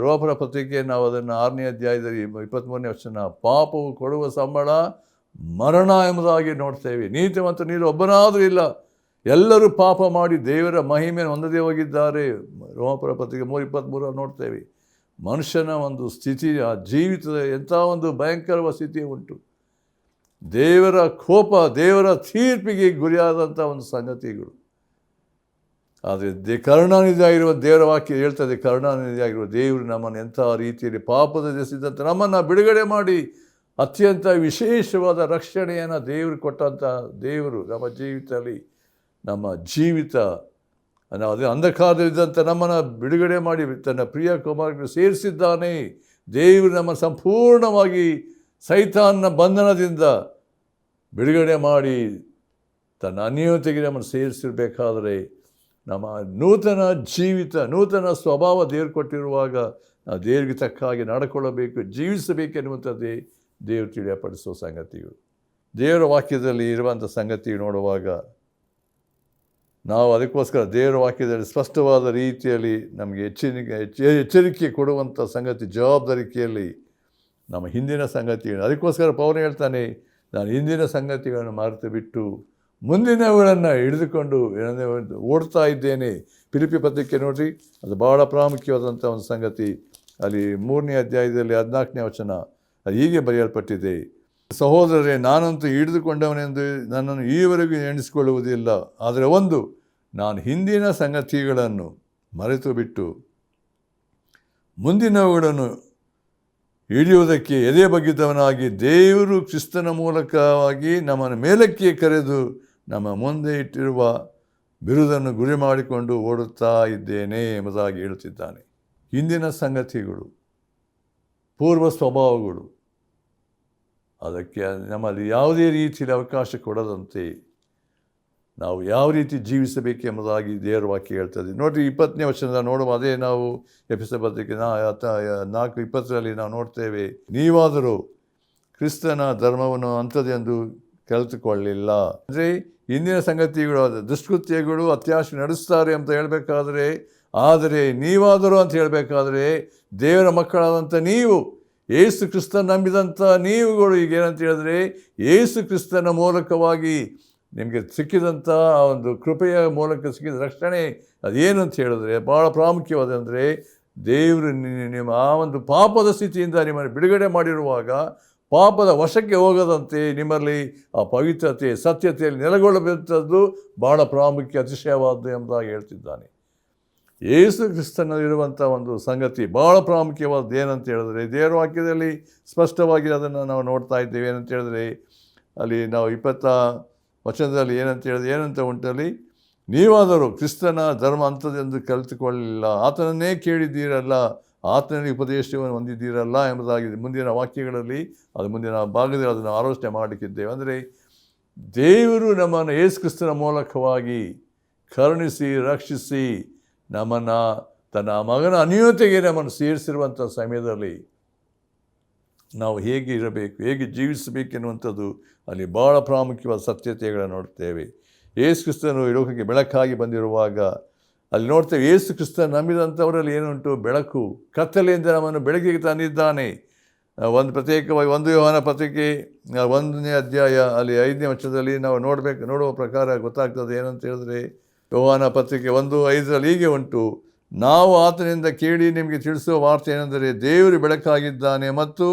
ರೋಮಪುರ ಪತ್ರಿಕೆ ನಾವು ಅದನ್ನು 6ನೇ ಅಧ್ಯಾಯದಲ್ಲಿ 23ನೇ ವಚನ, ಪಾಪವು ಕೊಡುವ ಸಂಬಳ ಮರಣ ಎಂಬುದಾಗಿ ನೋಡ್ತೇವೆ. ನೀತಿವಂತ ನೀರು ಒಬ್ಬನಾದರೂ ಇಲ್ಲ, ಎಲ್ಲರೂ ಪಾಪ ಮಾಡಿ ದೇವರ ಮಹಿಮೆಯನ್ನು ಹೊಂದದೇ ಹೋಗಿದ್ದಾರೆ. ರೋಮಪುರ ಪತ್ರಿಕೆ 3:23 ನೋಡ್ತೇವೆ. ಮನುಷ್ಯನ ಒಂದು ಸ್ಥಿತಿ, ಆ ಜೀವಿತದ ಎಂಥ ಒಂದು ಭಯಂಕರವಾದ ಸ್ಥಿತಿ ಉಂಟು. ದೇವರ ಕೋಪ, ದೇವರ ತೀರ್ಪಿಗೆ ಗುರಿಯಾದಂಥ ಒಂದು ಸಂಗತಿಗಳು. ಆದರೆ ಕರುಣಾನಿಧಿಯಾಗಿರುವ ದೇವರ ವಾಕ್ಯ ಹೇಳ್ತದೆ, ಕರುಣಾನಿಧಿಯಾಗಿರುವ ದೇವರು ನಮ್ಮನ್ನು ಎಂಥ ರೀತಿಯಲ್ಲಿ ಪಾಪದ ದೆಸೆದಂತೆ ನಮ್ಮನ್ನು ಬಿಡುಗಡೆ ಮಾಡಿ ಅತ್ಯಂತ ವಿಶೇಷವಾದ ರಕ್ಷಣೆಯನ್ನು ದೇವರು ಕೊಟ್ಟಂಥ ದೇವರು ನಮ್ಮ ಜೀವಿತದಲ್ಲಿ, ನಮ್ಮ ಜೀವಿತ ಅದೇ ಅಂಧಕಾರದಲ್ಲಿದ್ದಂಥ ನಮ್ಮನ್ನು ಬಿಡುಗಡೆ ಮಾಡಿ ತನ್ನ ಪ್ರಿಯ ಕುಮಾರನಿಗೆ ಸೇರಿಸಿದ್ದಾನೆ. ದೇವರು ನಮ್ಮನ್ನು ಸಂಪೂರ್ಣವಾಗಿ ಸೈತಾನನ ಬಂಧನದಿಂದ ಬಿಡುಗಡೆ ಮಾಡಿ ತನ್ನ ಅನ್ಯೋನ್ಯತೆಗೆ ನಮ್ಮನ್ನು ಸೇರಿಸಿರಬೇಕಾದರೆ ನಮ್ಮ ನೂತನ ಜೀವಿತ, ನೂತನ ಸ್ವಭಾವ ದೇವರು ಕೊಟ್ಟಿರುವಾಗ ನಾವು ದೇವರಿಗೆ ತಕ್ಕ ಹಾಗೆ ನಡ್ಕೊಳ್ಳಬೇಕು, ಜೀವಿಸಬೇಕೆನ್ನುವಂಥದ್ದೇ ದೇವರು ತಿಳಿಯಪಡಿಸುವ ಸಂಗತಿಗಳು. ದೇವರ ವಾಕ್ಯದಲ್ಲಿ ಇರುವಂಥ ಸಂಗತಿ ನೋಡುವಾಗ ನಾವು ಅದಕ್ಕೋಸ್ಕರ ದೇವರ ವಾಕ್ಯದಲ್ಲಿ ಸ್ಪಷ್ಟವಾದ ರೀತಿಯಲ್ಲಿ ನಮಗೆ ಎಚ್ಚರಿಕೆ ಕೊಡುವಂಥ ಸಂಗತಿ, ಜವಾಬ್ದಾರಿಕೆಯಲ್ಲಿ ನಮ್ಮ ಹಿಂದಿನ ಸಂಗತಿಗಳು. ಅದಕ್ಕೋಸ್ಕರ ಪೌಲ ಹೇಳ್ತಾನೆ, ನಾನು ಹಿಂದಿನ ಸಂಗತಿಗಳನ್ನು ಮರೆತು ಬಿಟ್ಟು ಮುಂದಿನವುಗಳನ್ನು ಹಿಡಿದುಕೊಂಡು ಓಡ್ತಾ ಇದ್ದೇನೆ. ಫಿಲಿಪ್ಪಿ ಪತ್ರಿಕೆ ನೋಡಿರಿ, ಅದು ಭಾಳ ಪ್ರಾಮುಖ್ಯವಾದಂಥ ಒಂದು ಸಂಗತಿ. ಅಲ್ಲಿ 3ನೇ ಅಧ್ಯಾಯದಲ್ಲಿ 14ನೇ ವಚನ ಅದು ಹೀಗೆ ಬರೆಯಲ್ಪಟ್ಟಿದೆ, ಸಹೋದರರೇ, ನಾನಂತೂ ಹಿಡಿದುಕೊಂಡವನೆಂದು ನನ್ನನ್ನು ಈವರೆಗೂ ಎಣಿಸಿಕೊಳ್ಳುವುದಿಲ್ಲ. ಆದರೆ ಒಂದು, ನಾನು ಹಿಂದಿನ ಸಂಗತಿಗಳನ್ನು ಮರೆತು ಬಿಟ್ಟು ಮುಂದಿನವುಗಳನ್ನು ಹಿಡಿಯುವುದಕ್ಕೆ ಎದೆ ಬಗ್ಗಿದ್ದವನಾಗಿ ದೇವರು ಕ್ರಿಸ್ತನ ಮೂಲಕವಾಗಿ ನಮ್ಮನ್ನು ಮೇಲಕ್ಕೆ ಕರೆದು ನಮ್ಮ ಮುಂದೆ ಇಟ್ಟಿರುವ ಬಿರುದನ್ನು ಗುರಿ ಮಾಡಿಕೊಂಡು ಓಡುತ್ತಾ ಇದ್ದೇನೆ ಎಂಬುದಾಗಿ ಹೇಳುತ್ತಿದ್ದಾನೆ. ಹಿಂದಿನ ಸಂಗತಿಗಳು, ಪೂರ್ವ ಸ್ವಭಾವಗಳು, ಅದಕ್ಕೆ ನಮ್ಮಲ್ಲಿ ಯಾವುದೇ ರೀತಿಯಲ್ಲಿ ಅವಕಾಶ ಕೊಡದಂತೆ ನಾವು ಯಾವ ರೀತಿ ಜೀವಿಸಬೇಕೆಂಬುದಾಗಿ ದೇವರ ವಾಕ್ಯ ಹೇಳ್ತದೆ. ನೋಡಿರಿ, 20ನೇ ವಚನದ ನೋಡುವ ಅದೇ ನಾವು ಎಫೆಸ ಪತ್ರಿಕೆ 4:20 ನಾವು ನೋಡ್ತೇವೆ, ನೀವಾದರೂ ಕ್ರಿಸ್ತನ ಧರ್ಮವನ್ನು ಅಂಥದ್ದೆಂದು ಕಲಿತುಕೊಳ್ಳಿಲ್ಲ. ಅಂದರೆ ಇಂದಿನ ಸಂಗತಿಗಳು, ದುಷ್ಕೃತ್ಯಗಳು, ಅತ್ಯಾಶೆ ನಡೆಸ್ತಾರೆ ಅಂತ ಹೇಳಬೇಕಾದ್ರೆ, ಆದರೆ ನೀವಾದರೂ ಅಂತ ಹೇಳಬೇಕಾದ್ರೆ ದೇವರ ಮಕ್ಕಳಾದಂಥ ನೀವು, ಯೇಸು ಕ್ರಿಸ್ತನ ನಂಬಿದಂಥ ನೀವುಗಳು ಈಗೇನಂತ ಹೇಳಿದ್ರೆ, ಯೇಸು ಕ್ರಿಸ್ತನ ಮೂಲಕವಾಗಿ ನಿಮಗೆ ಸಿಕ್ಕಿದಂಥ ಒಂದು ಕೃಪೆಯ ಮೂಲಕ ಸಿಕ್ಕಿದ ರಕ್ಷಣೆ ಅದೇನು ಅಂತ ಹೇಳಿದ್ರೆ ಭಾಳ ಪ್ರಾಮುಖ್ಯವಾದಂದರೆ, ದೇವರು ನಿಮ್ಮ ಆ ಒಂದು ಪಾಪದ ಸ್ಥಿತಿಯಿಂದ ನಿಮ್ಮನ್ನು ಬಿಡುಗಡೆ ಮಾಡಿರುವಾಗ ಪಾಪದ ವಶಕ್ಕೆ ಹೋಗದಂತೆ ನಿಮ್ಮಲ್ಲಿ ಆ ಪವಿತ್ರತೆ, ಸತ್ಯತೆಯಲ್ಲಿ ನೆಲೆಗೊಳ್ಳಬೇಕಂಥದ್ದು ಭಾಳ ಪ್ರಾಮುಖ್ಯ, ಅತಿಶಯವಾದ್ದು ಎಂಬುದಾಗಿ ಹೇಳ್ತಿದ್ದಾನೆ. ಯೇಸು ಕ್ರಿಸ್ತನಲ್ಲಿರುವಂಥ ಒಂದು ಸಂಗತಿ ಭಾಳ ಪ್ರಾಮುಖ್ಯವಾದ್ದು ಏನಂತ ಹೇಳಿದ್ರೆ, ದೇವರ ವಾಕ್ಯದಲ್ಲಿ ಸ್ಪಷ್ಟವಾಗಿ ಅದನ್ನು ನಾವು ನೋಡ್ತಾ ಇದ್ದೇವೆ. ಏನಂತ ಹೇಳಿದ್ರೆ, ಅಲ್ಲಿ ನಾವು 20 ವಚನದಲ್ಲಿ ಏನಂತ ಉಂಟಲ್ಲಿ, ನೀವಾದರೂ ಕ್ರಿಸ್ತನ ಧರ್ಮ ಅಂಥದ್ದೆಂದು ಕಲಿತುಕೊಳ್ಳಲಿಲ್ಲ, ಆತನನ್ನೇ ಕೇಳಿದ್ದೀರಲ್ಲ, ಆತನಲ್ಲಿ ಉಪದೇಶವನ್ನು ಹೊಂದಿದ್ದೀರಲ್ಲ ಎಂಬುದಾಗಿದೆ. ಮುಂದಿನ ವಾಕ್ಯಗಳಲ್ಲಿ, ಅದು ಮುಂದಿನ ಭಾಗದಲ್ಲಿ ಅದನ್ನು ಆಲೋಚನೆ ಮಾಡಲಿಕ್ಕಿದ್ದೇವೆ. ಅಂದರೆ ದೇವರು ನಮ್ಮನ್ನು ಯೇಸು ಕ್ರಿಸ್ತನ ಮೂಲಕವಾಗಿ ಕರುಣಿಸಿ ರಕ್ಷಿಸಿ ನಮ್ಮನ್ನು ತನ್ನ ಮಗನ ಅನ್ಯೋನ್ಯತೆಗೆ ನಮ್ಮನ್ನು ಸೇರಿಸಿರುವಂಥ ಸಮಯದಲ್ಲಿ ನಾವು ಹೇಗೆ ಇರಬೇಕು, ಹೇಗೆ ಜೀವಿಸಬೇಕೆನ್ನುವಂಥದ್ದು ಅಲ್ಲಿ ಭಾಳ ಪ್ರಾಮುಖ್ಯವಾದ ಸತ್ಯತೆಗಳನ್ನು ನೋಡ್ತೇವೆ. ಯೇಸು ಕ್ರಿಸ್ತನು ಈ ಲೋಕಕ್ಕೆ ಬೆಳಕಾಗಿ ಬಂದಿರುವಾಗ ಅಲ್ಲಿ ನೋಡ್ತೇವೆ, ಯೇಸು ಕ್ರಿಸ್ತನ ನಂಬಿದಂಥವರಲ್ಲಿ ಏನುಂಟು, ಬೆಳಕು. ಕತ್ತಲೆಯಿಂದ ನಮ್ಮನ್ನು ಬೆಳಕಿಗೆ ತಂದಿದ್ದಾನೆ. ಒಂದು ಪ್ರತ್ಯೇಕವಾಗಿ 1 ಯೋಹಾನ ಪತ್ರಿಕೆ 1ನೇ ಅಧ್ಯಾಯ ಅಲ್ಲಿ 5ನೇ ವಚನದಲ್ಲಿ ನಾವು ನೋಡುವ ಪ್ರಕಾರ ಗೊತ್ತಾಗ್ತದೆ. ಏನಂತ ಹೇಳಿದ್ರೆ, ಯೋಹಾನ ಪತ್ರಿಕೆ 1:5 ಹೀಗೆ ಉಂಟು, ನಾವು ಆತನಿಂದ ಕೇಳಿ ನಿಮಗೆ ತಿಳಿಸುವ ವಾರ್ತೆ ಏನೆಂದರೆ, ದೇವರು ಬೆಳಕಾಗಿದ್ದಾನೆ ಮತ್ತು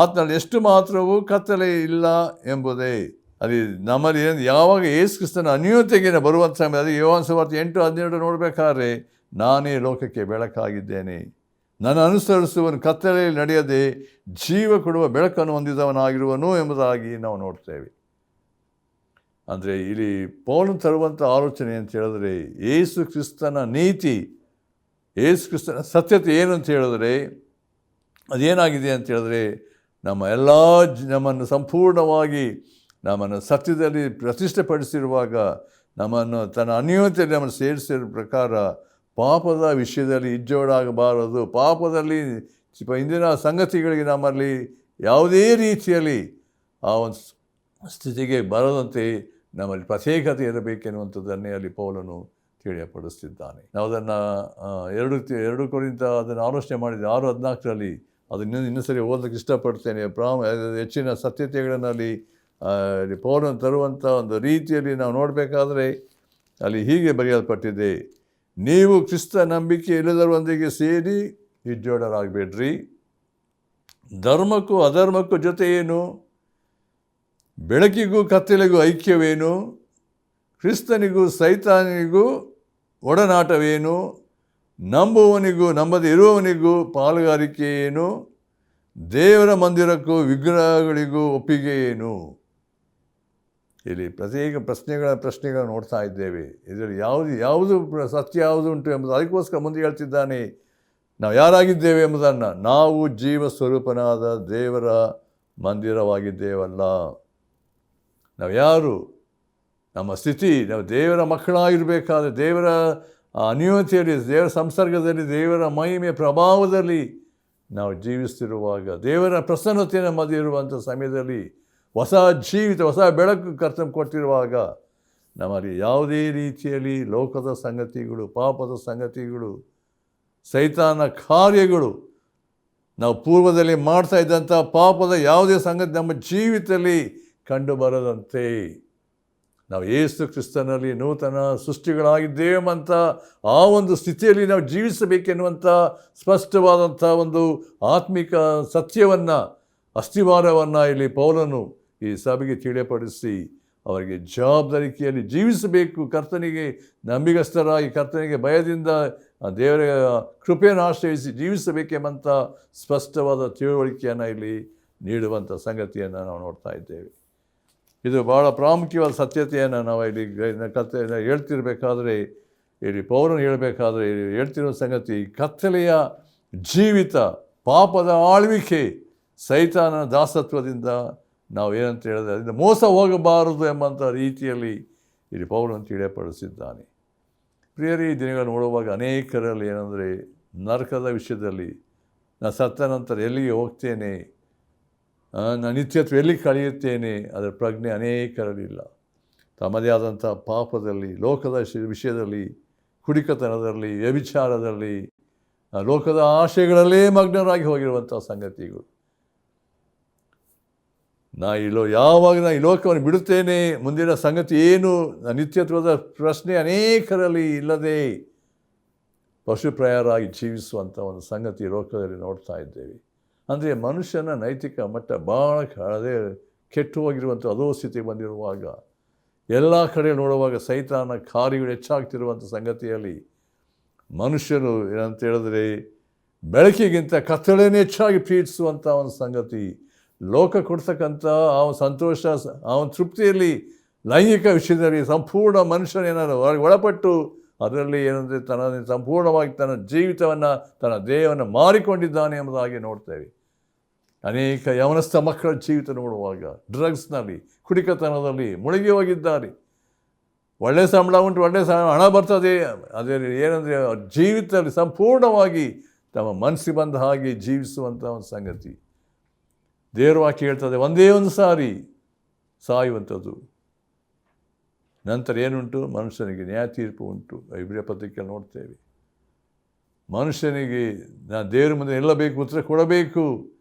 ಆತನಲ್ಲಿ ಎಷ್ಟು ಮಾತ್ರವೂ ಕತ್ತಲೆ ಇಲ್ಲ ಎಂಬುದೇ. ಅಲ್ಲಿ ನಮ್ಮಲ್ಲಿ ಯಾವಾಗ ಯೇಸು ಕ್ರಿಸ್ತನ ಅನ್ಯೋನ್ಯತೆಗೆ ಬರುವಂಥ ಸಮಯ, ಅದು ಯೋಹಾನ ಸುವಾರ್ತೆ 8:12 ನೋಡಬೇಕಾದ್ರೆ, ನಾನೇ ಲೋಕಕ್ಕೆ ಬೆಳಕಾಗಿದ್ದೇನೆ, ನನ್ನ ಅನುಸರಿಸುವನು ಕತ್ತಲೆಯಲ್ಲಿ ನಡೆಯದೆ ಜೀವ ಕೊಡುವ ಬೆಳಕನ್ನು ಹೊಂದಿದವನಾಗಿರುವನು ಎಂಬುದಾಗಿ ನಾವು ನೋಡ್ತೇವೆ. ಅಂದರೆ ಇಲ್ಲಿ ಪೌಲನು ತರುವಂಥ ಆಲೋಚನೆ ಅಂತ ಹೇಳಿದ್ರೆ, ಯೇಸು ಕ್ರಿಸ್ತನ ನೀತಿ, ಯೇಸು ಕ್ರಿಸ್ತನ ಸತ್ಯತೆ ಏನು ಅಂತ ಹೇಳಿದ್ರೆ ಅದೇನಾಗಿದೆ ಅಂತ ಹೇಳಿದ್ರೆ, ನಮ್ಮನ್ನು ಸಂಪೂರ್ಣವಾಗಿ ನಮ್ಮನ್ನು ಸತ್ಯದಲ್ಲಿ ಪ್ರತಿಷ್ಠೆಪಡಿಸಿರುವಾಗ, ನಮ್ಮನ್ನು ತನ್ನ ಅನ್ಯೋನ್ಯತೆಯಲ್ಲಿ ನಮ್ಮನ್ನು ಸೇರಿಸಿರೋ ಪ್ರಕಾರ ಪಾಪದ ವಿಷಯದಲ್ಲಿ ಇಜ್ಜೋಡಾಗಬಾರದು, ಪಾಪದಲ್ಲಿ ಇಂದಿನ ಸಂಗತಿಗಳಿಗೆ ನಮ್ಮಲ್ಲಿ ಯಾವುದೇ ರೀತಿಯಲ್ಲಿ ಆ ಒಂದು ಸ್ಥಿತಿಗೆ ಬರದಂತೆ ನಮ್ಮಲ್ಲಿ ಪ್ರತ್ಯೇಕತೆ ಇರಬೇಕೆನ್ನುವಂಥದ್ದನ್ನೇ ಅಲ್ಲಿ ಪೌಲನು ತಿಳಿಯಪಡಿಸ್ತಿದ್ದಾನೆ. ನಾವು ಅದನ್ನು 2 ಕೊರಿಂಥ ಅದನ್ನು ಆಲೋಚನೆ ಮಾಡಿದ್ದೆ 6:14 ಅದನ್ನು ಇನ್ನೂ ಸರಿ ಓದಲಿಕ್ಕೆ ಇಷ್ಟಪಡ್ತೇನೆ. ಹೆಚ್ಚಿನ ಸತ್ಯತೆಗಳಲ್ಲಿ ಪೌಲನು ತರುವಂಥ ಒಂದು ರೀತಿಯಲ್ಲಿ ನಾವು ನೋಡಬೇಕಾದ್ರೆ ಅಲ್ಲಿ ಹೀಗೆ ಬರೆಯಲ್ಪಟ್ಟಿದೆ, ನೀವು ಕ್ರಿಸ್ತ ನಂಬಿಕೆ ಇಲ್ಲದರೊಂದಿಗೆ ಸೇರಿ ಇಜ್ಜೋಡರಾಗಬೇಡ್ರಿ, ಧರ್ಮಕ್ಕೂ ಅಧರ್ಮಕ್ಕೂ ಜೊತೆ ಏನು, ಬೆಳಕಿಗೂ ಕತ್ತಲೆಗೂ ಐಕ್ಯವೇನು, ಕ್ರಿಸ್ತನಿಗೂ ಸೈತಾನಿಗೂ ಒಡನಾಟವೇನು, ನಂಬುವವನಿಗೂ ನಂಬದೇ ಇರುವವನಿಗೂ ಪಾಲುಗಾರಿಕೆ ಏನು, ದೇವರ ಮಂದಿರಕ್ಕೂ ವಿಗ್ರಹಗಳಿಗೂ ಒಪ್ಪಿಗೆ ಏನು. ಇಲ್ಲಿ ಪ್ರತ್ಯೇಕ ಪ್ರಶ್ನೆಗಳನ್ನು ನೋಡ್ತಾ ಇದ್ದೇವೆ. ಇದರಲ್ಲಿ ಯಾವುದು ಸತ್ಯ ಯಾವುದು ಉಂಟು ಎಂಬುದು ಅದಕ್ಕೋಸ್ಕರ ಮುಂದೆ ಹೇಳ್ತಿದ್ದಾನೆ, ನಾವು ಯಾರಾಗಿದ್ದೇವೆ ಎಂಬುದನ್ನು. ನಾವು ಜೀವ ಸ್ವರೂಪನಾದ ದೇವರ ಮಂದಿರವಾಗಿದ್ದೇವಲ್ಲ. ನಾವು ಯಾರು? ನಮ್ಮ ಸ್ಥಿತಿ, ನಾವು ದೇವರ ಮಕ್ಕಳಾಗಿರಬೇಕಾದ್ರೆ ದೇವರ ಅನ್ಯೋನ್ಯತೆಯಲ್ಲಿ, ದೇವರ ಸಂಸರ್ಗದಲ್ಲಿ, ದೇವರ ಮಹಿಮೆ ಪ್ರಭಾವದಲ್ಲಿ ನಾವು ಜೀವಿಸ್ತಿರುವಾಗ, ದೇವರ ಪ್ರಸನ್ನತೆಯನ್ನು ಮಧ್ಯೆ ಇರುವಂಥ ಸಮಯದಲ್ಲಿ ಹೊಸ ಜೀವಿತ, ಹೊಸ ಬೆಳಕು ಕರ್ತನ ಕೊಟ್ಟಿರುವಾಗ ನಮ್ಮಲ್ಲಿ ಯಾವುದೇ ರೀತಿಯಲ್ಲಿ ಲೋಕದ ಸಂಗತಿಗಳು, ಪಾಪದ ಸಂಗತಿಗಳು, ಸೈತಾನ ಕಾರ್ಯಗಳು, ನಾವು ಪೂರ್ವದಲ್ಲಿ ಮಾಡ್ತಾ ಇದ್ದಂಥ ಪಾಪದ ಯಾವುದೇ ಸಂಗತಿ ನಮ್ಮ ಜೀವಿತದಲ್ಲಿ ಕಂಡು ಬರದಂತೆ ನಾವು ಯೇಸು ಕ್ರಿಸ್ತನಲ್ಲಿ ನೂತನ ಸೃಷ್ಟಿಗಳಾಗಿದ್ದೇವಂತ ಆ ಒಂದು ಸ್ಥಿತಿಯಲ್ಲಿ ನಾವು ಜೀವಿಸಬೇಕೆನ್ನುವಂಥ ಸ್ಪಷ್ಟವಾದಂಥ ಒಂದು ಆತ್ಮಿಕ ಸತ್ಯವನ್ನು, ಅಸ್ಥಿವಾರವನ್ನು ಇಲ್ಲಿ ಪೌಲನು ಈ ಸಭೆಗೆ ತಿಳಿಯಪಡಿಸಿ ಅವರಿಗೆ ಜವಾಬ್ದಾರಿಕೆಯಲ್ಲಿ ಜೀವಿಸಬೇಕು, ಕರ್ತನಿಗೆ ನಂಬಿಗಸ್ತರಾಗಿ, ಕರ್ತನಿಗೆ ಭಯದಿಂದ ದೇವರ ಕೃಪೆಯನ್ನು ಆಶ್ರಯಿಸಿ ಜೀವಿಸಬೇಕೆಂಬಂಥ ಸ್ಪಷ್ಟವಾದ ತಿಳುವಳಿಕೆಯನ್ನು ಇಲ್ಲಿ ನೀಡುವಂಥ ಸಂಗತಿಯನ್ನು ನಾವು ನೋಡ್ತಾ ಇದ್ದೇವೆ. ಇದು ಭಾಳ ಪ್ರಾಮುಖ್ಯವಾದ ಸತ್ಯತೆಯನ್ನು ನಾವು ಇಲ್ಲಿ ಹೇಳ್ತಿರ್ಬೇಕಾದ್ರೆ, ಇಲ್ಲಿ ಪೌರನು ಹೇಳಬೇಕಾದ್ರೆ ಹೇಳ್ತಿರೋ ಸಂಗತಿ, ಕತ್ತಲೆಯ ಜೀವಿತ, ಪಾಪದ ಆಳ್ವಿಕೆ, ಸೈತಾನನ ದಾಸತ್ವದಿಂದ ನಾವು ಏನಂತ ಹೇಳಿದ್ರೆ ಅದರಿಂದ ಮೋಸ ಹೋಗಬಾರದು ಎಂಬಂಥ ರೀತಿಯಲ್ಲಿ ಇಲ್ಲಿ ಪೌಲನು ತಿಳಿಯಪಡಿಸಿದ್ದಾನೆ. ಪ್ರಿಯರೇ, ಈ ದಿನಗಳನ್ನು ನೋಡುವಾಗ ಅನೇಕರಲ್ಲಿ ಏನಂದರೆ ನರಕದ ವಿಷಯದಲ್ಲಿ, ನಾನು ಸತ್ತ ನಂತರ ಎಲ್ಲಿಗೆ ಹೋಗ್ತೇನೆ, ನಾನು ನಿತ್ಯತ್ವ ಎಲ್ಲಿ ಕಳೆಯುತ್ತೇನೆ, ಅದರ ಪ್ರಜ್ಞೆ ಅನೇಕರಲ್ಲಿಲ್ಲ. ತಮ್ಮದೇ ಆದಂಥ ಪಾಪದಲ್ಲಿ, ಲೋಕದ ವಿಷಯದಲ್ಲಿ, ಕುಡಿಕತನದಲ್ಲಿ, ವ್ಯಭಿಚಾರದಲ್ಲಿ, ಲೋಕದ ಆಶೆಗಳಲ್ಲೇ ಮಗ್ನರಾಗಿ ಹೋಗಿರುವಂಥ ಸಂಗತಿಗಳು. ಯಾವಾಗ ನಾನು ಈ ಲೋಕವನ್ನು ಬಿಡುತ್ತೇನೆ, ಮುಂದಿನ ಸಂಗತಿ ಏನು, ನಿತ್ಯತ್ವದ ಪ್ರಶ್ನೆ ಅನೇಕರಲ್ಲಿ ಇಲ್ಲದೆ ಪಶುಪ್ರಾಯರಾಗಿ ಜೀವಿಸುವಂಥ ಒಂದು ಸಂಗತಿ ಲೋಕದಲ್ಲಿ ನೋಡ್ತಾ ಇದ್ದೇವೆ. ಅಂದರೆ ಮನುಷ್ಯನ ನೈತಿಕ ಮಟ್ಟ ಭಾಳ ಕೆಟ್ಟು ಹೋಗಿರುವಂಥ ಅಧೋಸ್ಥಿತಿ ಬಂದಿರುವಾಗ, ಎಲ್ಲ ಕಡೆ ನೋಡುವಾಗ ಸೈತಾನ ಕಾರ್ಯಗಳು ಹೆಚ್ಚಾಗ್ತಿರುವಂಥ ಸಂಗತಿಯಲ್ಲಿ ಮನುಷ್ಯನು ಏನಂತ ಹೇಳಿದ್ರೆ ಬೆಳಕಿಗಿಂತ ಕತ್ತಲೆನೇ ಹೆಚ್ಚಾಗಿ ಪ್ರೀತಿಸುವಂಥ ಒಂದು ಸಂಗತಿ, ಲೋಕ ಕೊಡ್ತಕ್ಕಂಥ ಆ ಸಂತೋಷ, ಆ ಒಂದು ತೃಪ್ತಿಯಲ್ಲಿ, ಲೈಂಗಿಕ ವಿಷಯದಲ್ಲಿ ಸಂಪೂರ್ಣ ಮನುಷ್ಯನೇನಾದ್ರು ಒಳಪಟ್ಟು ಅದರಲ್ಲಿ ಏನಂದರೆ ಸಂಪೂರ್ಣವಾಗಿ ತನ್ನ ಜೀವಿತವನ್ನು, ತನ್ನ ದೇಹವನ್ನು ಮಾರಿಕೊಂಡಿದ್ದಾನೆ ಎಂಬುದಾಗಿ ನೋಡ್ತೇವೆ. ಅನೇಕ ಯವನಸ್ಥ ಮಕ್ಕಳ ಜೀವಿತ ನೋಡುವಾಗ ಡ್ರಗ್ಸ್ನಲ್ಲಿ, ಕುಡಿಕತನದಲ್ಲಿ ಮುಳುಗಿ ಹೋಗಿದ್ದಾರೆ. ಒಳ್ಳೆಯ ಸಂಬಳ ಉಂಟು, ಒಳ್ಳೆಯ ಹಣ ಬರ್ತದೆ, ಅದೇ ಏನಂದರೆ ಜೀವಿತದಲ್ಲಿ ಸಂಪೂರ್ಣವಾಗಿ ತಮ್ಮ ಮನಸ್ಸಿಗೆ ಬಂದ ಹಾಗೆ ಜೀವಿಸುವಂಥ ಒಂದು ಸಂಗತಿ. ದೇವರ ವಾಕ್ಯ ಹೇಳ್ತದೆ, ಒಂದೇ ಒಂದು ಸಾರಿ ಸಾಯುವಂಥದ್ದು, ನಂತರ ಏನುಂಟು, ಮನುಷ್ಯನಿಗೆ ನ್ಯಾಯ ತೀರ್ಪು ಉಂಟು. ಇಬ್ರಿಯ ಪತ್ರಿಕೆಯಲ್ಲಿ ನೋಡ್ತೇವೆ. ಮನುಷ್ಯನಿಗೆ ನಾನು ದೇವರ ಮುಂದೆ ನಿಲ್ಲಬೇಕು, ಉತ್ತರ ಕೊಡಬೇಕು,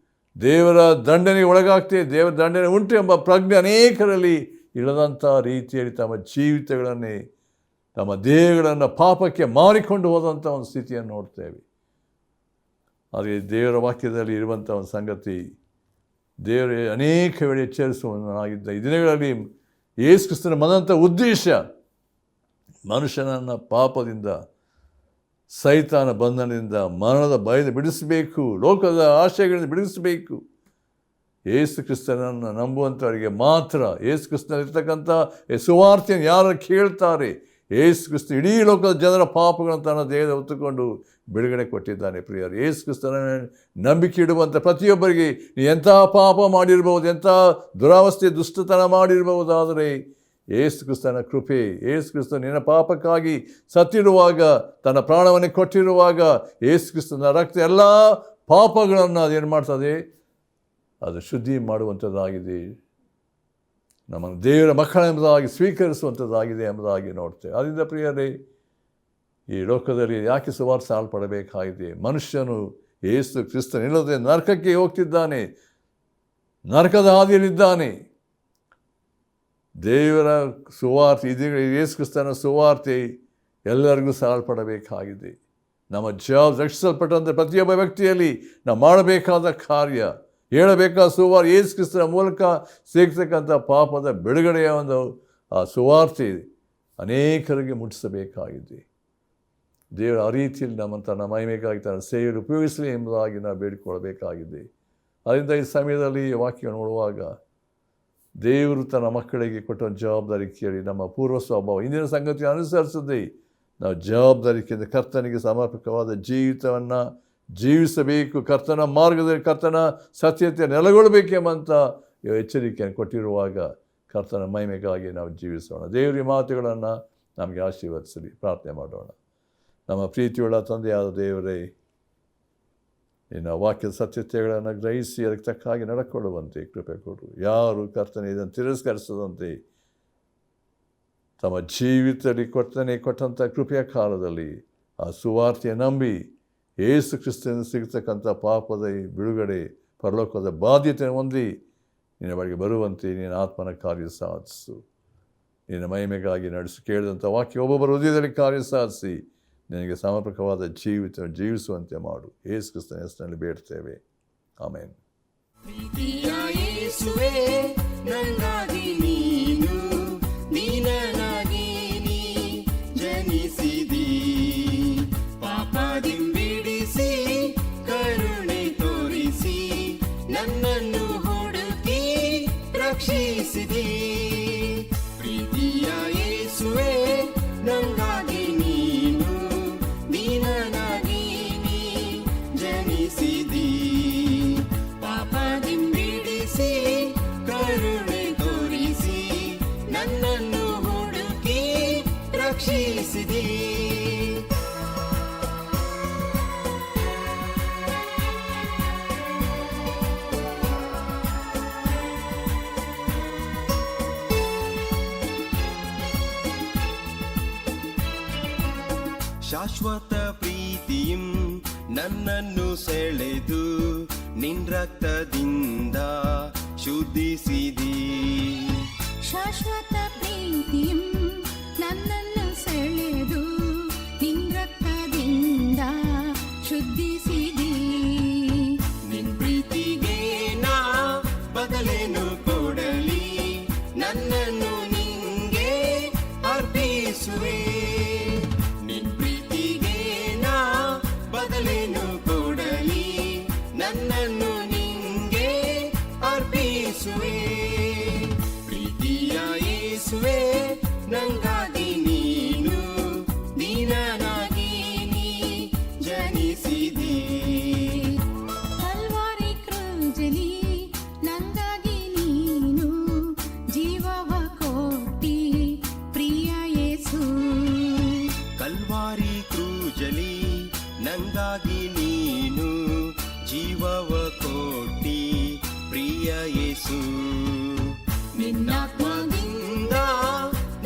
ದೇವರ ದಂಡನೆಗೆ ಒಳಗಾಗ್ತೇವೆ, ದೇವರ ದಂಡನೆ ಉಂಟು ಎಂಬ ಪ್ರಜ್ಞೆ ಅನೇಕರಲ್ಲಿ ಇಲ್ಲದಂಥ ರೀತಿಯಲ್ಲಿ ತಮ್ಮ ಜೀವಿತಗಳನ್ನೇ, ತಮ್ಮ ದೇಹಗಳನ್ನು ಪಾಪಕ್ಕೆ ಮಾರಿಕೊಂಡು ಹೋದಂಥ ಒಂದು ಸ್ಥಿತಿಯನ್ನು ನೋಡ್ತೇವೆ. ಹಾಗೆ ದೇವರ ವಾಕ್ಯದಲ್ಲಿ ಇರುವಂಥ ಒಂದು ಸಂಗತಿ, ದೇವರ ಅನೇಕ ವೇಳೆ ಎಚ್ಚರಿಸುವನಾಗಿದ್ದ ಈ ದಿನಗಳಲ್ಲಿ ಯೇಸು ಕ್ರಿಸ್ತನ ಬಂದಂಥ ಉದ್ದೇಶ ಮನುಷ್ಯನನ್ನು ಪಾಪದಿಂದ, ಸೈತಾನ ಬಂಧನದಿಂದ, ಮರಣದ ಭಯದ ಬಿಡಿಸಬೇಕು, ಲೋಕದ ಆಶಯಗಳಿಂದ ಬಿಡಿಸಬೇಕು. ಯೇಸು ಕ್ರಿಸ್ತನನ್ನು ನಂಬುವಂಥವರಿಗೆ ಮಾತ್ರ, ಯೇಸು ಕ್ರಿಸ್ತನಲ್ಲಿರ್ತಕ್ಕಂಥ ಸುವಾರ್ತೆಯನ್ನು ಯಾರು ಕೇಳ್ತಾರೆ, ಯೇಸು ಕ್ರಿಸ್ತ ಇಡೀ ಲೋಕದ ಜನರ ಪಾಪಗಳನ್ನು ತನ್ನ ದೇಹದ ಹೊತ್ತುಕೊಂಡು ಬಿಡುಗಡೆ ಕೊಟ್ಟಿದ್ದಾನೆ. ಪ್ರಿಯರು, ಯೇಸು ಕ್ರಿಸ್ತನ ನಂಬಿಕೆ ಇಡುವಂಥ ಪ್ರತಿಯೊಬ್ಬರಿಗೆ ಎಂಥ ಪಾಪ ಮಾಡಿರ್ಬೋದು, ಎಂಥ ದುರಾವಸ್ಥೆ ದುಷ್ಟತನ ಮಾಡಿರ್ಬಹುದಾದರೆ ಯೇಸು ಕ್ರಿಸ್ತನ ಕೃಪೆ, ಯೇಸು ಕ್ರಿಸ್ತ ನಿನ್ನ ಪಾಪಕ್ಕಾಗಿ ಸತ್ತಿರುವಾಗ, ತನ್ನ ಪ್ರಾಣವನ್ನೇ ಕೊಟ್ಟಿರುವಾಗ ಯೇಸು ಕ್ರಿಸ್ತನ ರಕ್ತ ಎಲ್ಲ ಪಾಪಗಳನ್ನು ಅದೇನು ಮಾಡ್ತದೆ, ಅದು ಶುದ್ಧಿ ಮಾಡುವಂಥದ್ದಾಗಿದೆ, ನಮ್ಮನ್ನು ದೇವರ ಮಕ್ಕಳೆಂಬುದಾಗಿ ಸ್ವೀಕರಿಸುವಂಥದ್ದಾಗಿದೆ ಎಂಬುದಾಗಿ ನೋಡ್ತೇವೆ. ಅದರಿಂದ ಪ್ರಿಯರೇ, ಈ ಲೋಕದಲ್ಲಿ ಯಾಕೆ ಸುವಾರ್ತೆ ಸಾಲ್ಪಡಬೇಕಾಗಿದೆ? ಮನುಷ್ಯನು ಯೇಸು ಕ್ರಿಸ್ತನಿಲ್ಲದೆ ನರಕಕ್ಕೆ ಹೋಗ್ತಿದ್ದಾನೆ, ನರಕದ ಹಾದಿಯಲ್ಲಿದ್ದಾನೆ. ದೇವರ ಸುವಾರ್ತೆ, ಇದೀಗ ಯೇಸು ಕ್ರಿಸ್ತನ ಸುವಾರ್ತೆ ಎಲ್ಲರಿಗೂ ಸಾಲ್ಪಡಬೇಕಾಗಿದೆ. ನಮ್ಮ ರಕ್ಷಿಸಲ್ಪಟ್ಟಂಥ ಪ್ರತಿಯೊಬ್ಬ ವ್ಯಕ್ತಿಯಲ್ಲಿ ನಾವು ಮಾಡಬೇಕಾದ ಕಾರ್ಯ, ಹೇಳಬೇಕಾದ ಸುವಾರ್ತೆ, ಯೇಸು ಕ್ರಿಸ್ತನ ಮೂಲಕ ಸಿಗ್ತಕ್ಕಂಥ ಪಾಪದ ಬಿಡುಗಡೆಯ ಒಂದು ಆ ಸುವಾರ್ತೆ ಅನೇಕರಿಗೆ ಮುಟ್ಟಿಸಬೇಕಾಗಿದೆ. ದೇವರ ಆ ರೀತಿಯಲ್ಲಿ ನಮ್ಮನ್ನು ತನ್ನ ಮಹಿಮೆಗಾಗಿ ತನ್ನ ಸೇವೆಯನ್ನು ಉಪಯೋಗಿಸಲಿ ಎಂಬುದಾಗಿ ನಾವು ಬೇಡಿಕೊಳ್ಳಬೇಕಾಗಿದೆ. ಅದರಿಂದ ಈ ಸಮಯದಲ್ಲಿ ವಾಕ್ಯ ನೋಡುವಾಗ ದೇವರು ತನ್ನ ಮಕ್ಕಳಿಗೆ ಕೊಟ್ಟ ಜವಾಬ್ದಾರಿ ಕೇಳಿ ನಮ್ಮ ಪೂರ್ವ ಸ್ವಭಾವ ಇಂದಿನ ಸಂಗತಿ ಅನುಸರಿಸದೆ ನಾವು ಜವಾಬ್ದಾರಿಕೆಯಿಂದ ಕರ್ತನಿಗೆ ಸಮರ್ಪಕವಾದ ಜೀವಿತವನ್ನು ಜೀವಿಸಬೇಕು, ಕರ್ತನ ಮಾರ್ಗದಲ್ಲಿ ಕರ್ತನ ಸತ್ಯತೆ ನೆಲೆಗೊಳ್ಳಬೇಕೆಂಬಂಥ ಎಚ್ಚರಿಕೆಯನ್ನು ಕೊಟ್ಟಿರುವಾಗ ಕರ್ತನ ಮಹಿಮೆಗಾಗಿ ನಾವು ಜೀವಿಸೋಣ. ದೇವರ ಮಾತುಗಳನ್ನು ನಮಗೆ ಆಶೀರ್ವದಿಸಲಿ. ಪ್ರಾರ್ಥನೆ ಮಾಡೋಣ. ನಮ್ಮ ಪ್ರೀತಿಯುಳ್ಳ ತಂದೆಯಾದ ದೇವರೇ, ನಿನ್ನ ವಾಕ್ಯದ ಸತ್ಯತೆಗಳನ್ನು ಗ್ರಹಿಸಿ ಅದಕ್ಕೆ ತಕ್ಕ ಹಾಗೆ ನಡ್ಕೊಳ್ಳುವಂತೆ ಕೃಪೆ ಕೊಡು. ಯಾರು ಕರ್ತನೆ ಇದನ್ನು ತಿರಸ್ಕರಿಸದಂತೆ ತಮ್ಮ ಜೀವಿತದಲ್ಲಿ ಕೊಟ್ಟಂಥ ಕೃಪೆಯ ಕಾಲದಲ್ಲಿ ಆ ಸುವಾರ್ತೆಯ ನಂಬಿ ಯೇಸು ಕ್ರಿಸ್ತನಿಂದ ಸಿಗತಕ್ಕಂಥ ಪಾಪದ ಬಿಡುಗಡೆ, ಪರಲೋಕದ ಬಾಧ್ಯತೆ ಹೊಂದಿ ನಿನ್ನ ಬಳಿಗೆ ಬರುವಂತೆ ನಿನ್ನ ಆತ್ಮನ ಕಾರ್ಯ ಸಾಧಿಸು. ನಿನ್ನ ಮಹಿಮೆಗಾಗಿ ನಡೆಸಿ ಕೇಳಿದಂಥ ವಾಕ್ಯ ಒಬ್ಬೊಬ್ಬರ ಹೃದಯದಲ್ಲಿ ಕಾರ್ಯ ಸಾಧಿಸಿ ನಿನಗೆ ಸಮರ್ಪಕವಾದ ಜೀವಿಸುವಂತೆ ಮಾಡು. ಯೇಸು ಕ್ರಿಸ್ತನ ಹೆಸರಿನಲ್ಲಿ ಬೇಡ್ತೇವೆ. ಆಮೆನ್. ಪ್ರೀತಿಯ ಯೇಸುವೇ, ನನಗಾಗಿ ನೀನು ದೀನನಾಗಿ ನೀ ಜನಿಸಿದಿ. ಪಾಪದಿಂಬಿಡಿಸಿ ಕರುಣೆ ತೋರಿಸಿ ನನ್ನನ್ನು ಹುಡುಕಿ ರಕ್ಷಿಸಿದಿ. ಪ್ರೀತಿಯ ಯೇಸುವೇ, ನನಗಾಗಿ ನೀನು ದೀನನಾಗಿ ನೀ ಜನಿಸಿದಿ. ಪಾಪದಿಂಬಿಡಿಸಿ ಕರುಣೆ ತೋರಿಸಿ ನನ್ನನ್ನು ಹುಡುಕಿ ರಕ್ಷಿಸಿದಿ. ಶಾಶ್ವತ ಪ್ರೀತಿಯಂ ನನ್ನನ್ನು ಸೆಳೆದು ನಿನ್ ರಕ್ತದಿಂದ ಶುದ್ಧಿಸಿದಿ. ಶಾಶ್ವತ ಪ್ರೀತಿಯಂ ನನ್ನನ್ನು ಸೆಳೆದು ನಿನ್ ರಕ್ತದಿಂದ ಶುದ್ಧಿಸಿದಿ. ನಿನ್ ಪ್ರೀತಿಗೆ ನಾ ಬದಲೇನು ಕೊಡಲಿ, ನನ್ನನ್ನು ನಿಂಗೆ ಅರ್ಪಿಸುವೆ. ನಿನ್ ಪ್ರೀತಿಗೆ ನಾ ಬದಲೇನು ಕೊಡಲಿ, ನನ್ನನ್ನು ನಿಂಗೆ ಅರ್ಪಿಸುವೆ. ಪ್ರೀತಿಯ ಯೇಸುವೇ, ನನಗಾಗಿ ನೀನು ದೀನನಾಗಿ ನೀ ಜನಿಸಿದಿ. ಕಲ್ವಾರಿ ಕ್ರೂಜಲಿ ನಂಗಾಗಿ ನೀನು ಜೀವವ ಕೊಟ್ಟಿ ಪ್ರಿಯ ಯೇಸು. ಕಲ್ವಾರಿ ಕ್ರೂಜಲಿ ನಂಗಾಗಿ ನೀನು ಜೀವವ ಕೊಟ್ಟಿ ಪ್ರಿಯ ಯೇಸು. ನಿನ್ನಾತ್ಮದಿಂದ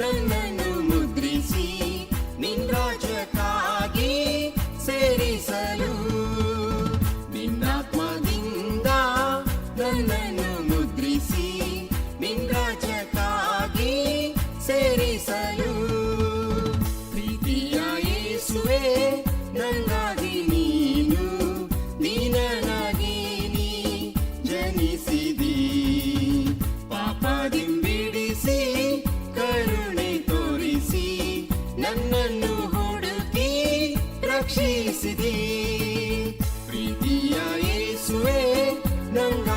ನನ್ನನ್ನು ಮುದ್ರಿಸಿ ನಿನ್ ರಾಜ್ಯಕ್ಕಾಗಿ ಸೇರಿಸಲು. ನಿನ್ನಾತ್ಮದಿಂದ ನನ್ನನ್ನು ಮುದ್ರಿಸಿ ನಿನ್ ರಾಜ್ಯಕ್ಕಾಗಿ ಸೇರಿಸಲು. ಪ್ರೀತಿಯ ಯೇಸುವೇ, ನನಗಾಗಿ ನೀನು ದೀನನಾಗಿ ನೀ ಜನಿಸಿದಿ. ಪಾಪದಿಂಬಿಡಿಸಿ ಕರುಣೆ ತೋರಿಸಿ ನನ್ನನ್ನು ಹುಡುಕಿ ರಕ್ಷಿಸಿದಿ. ಪ್ರೀತಿಯ ಯೇಸುವೇ, ನನ್ನ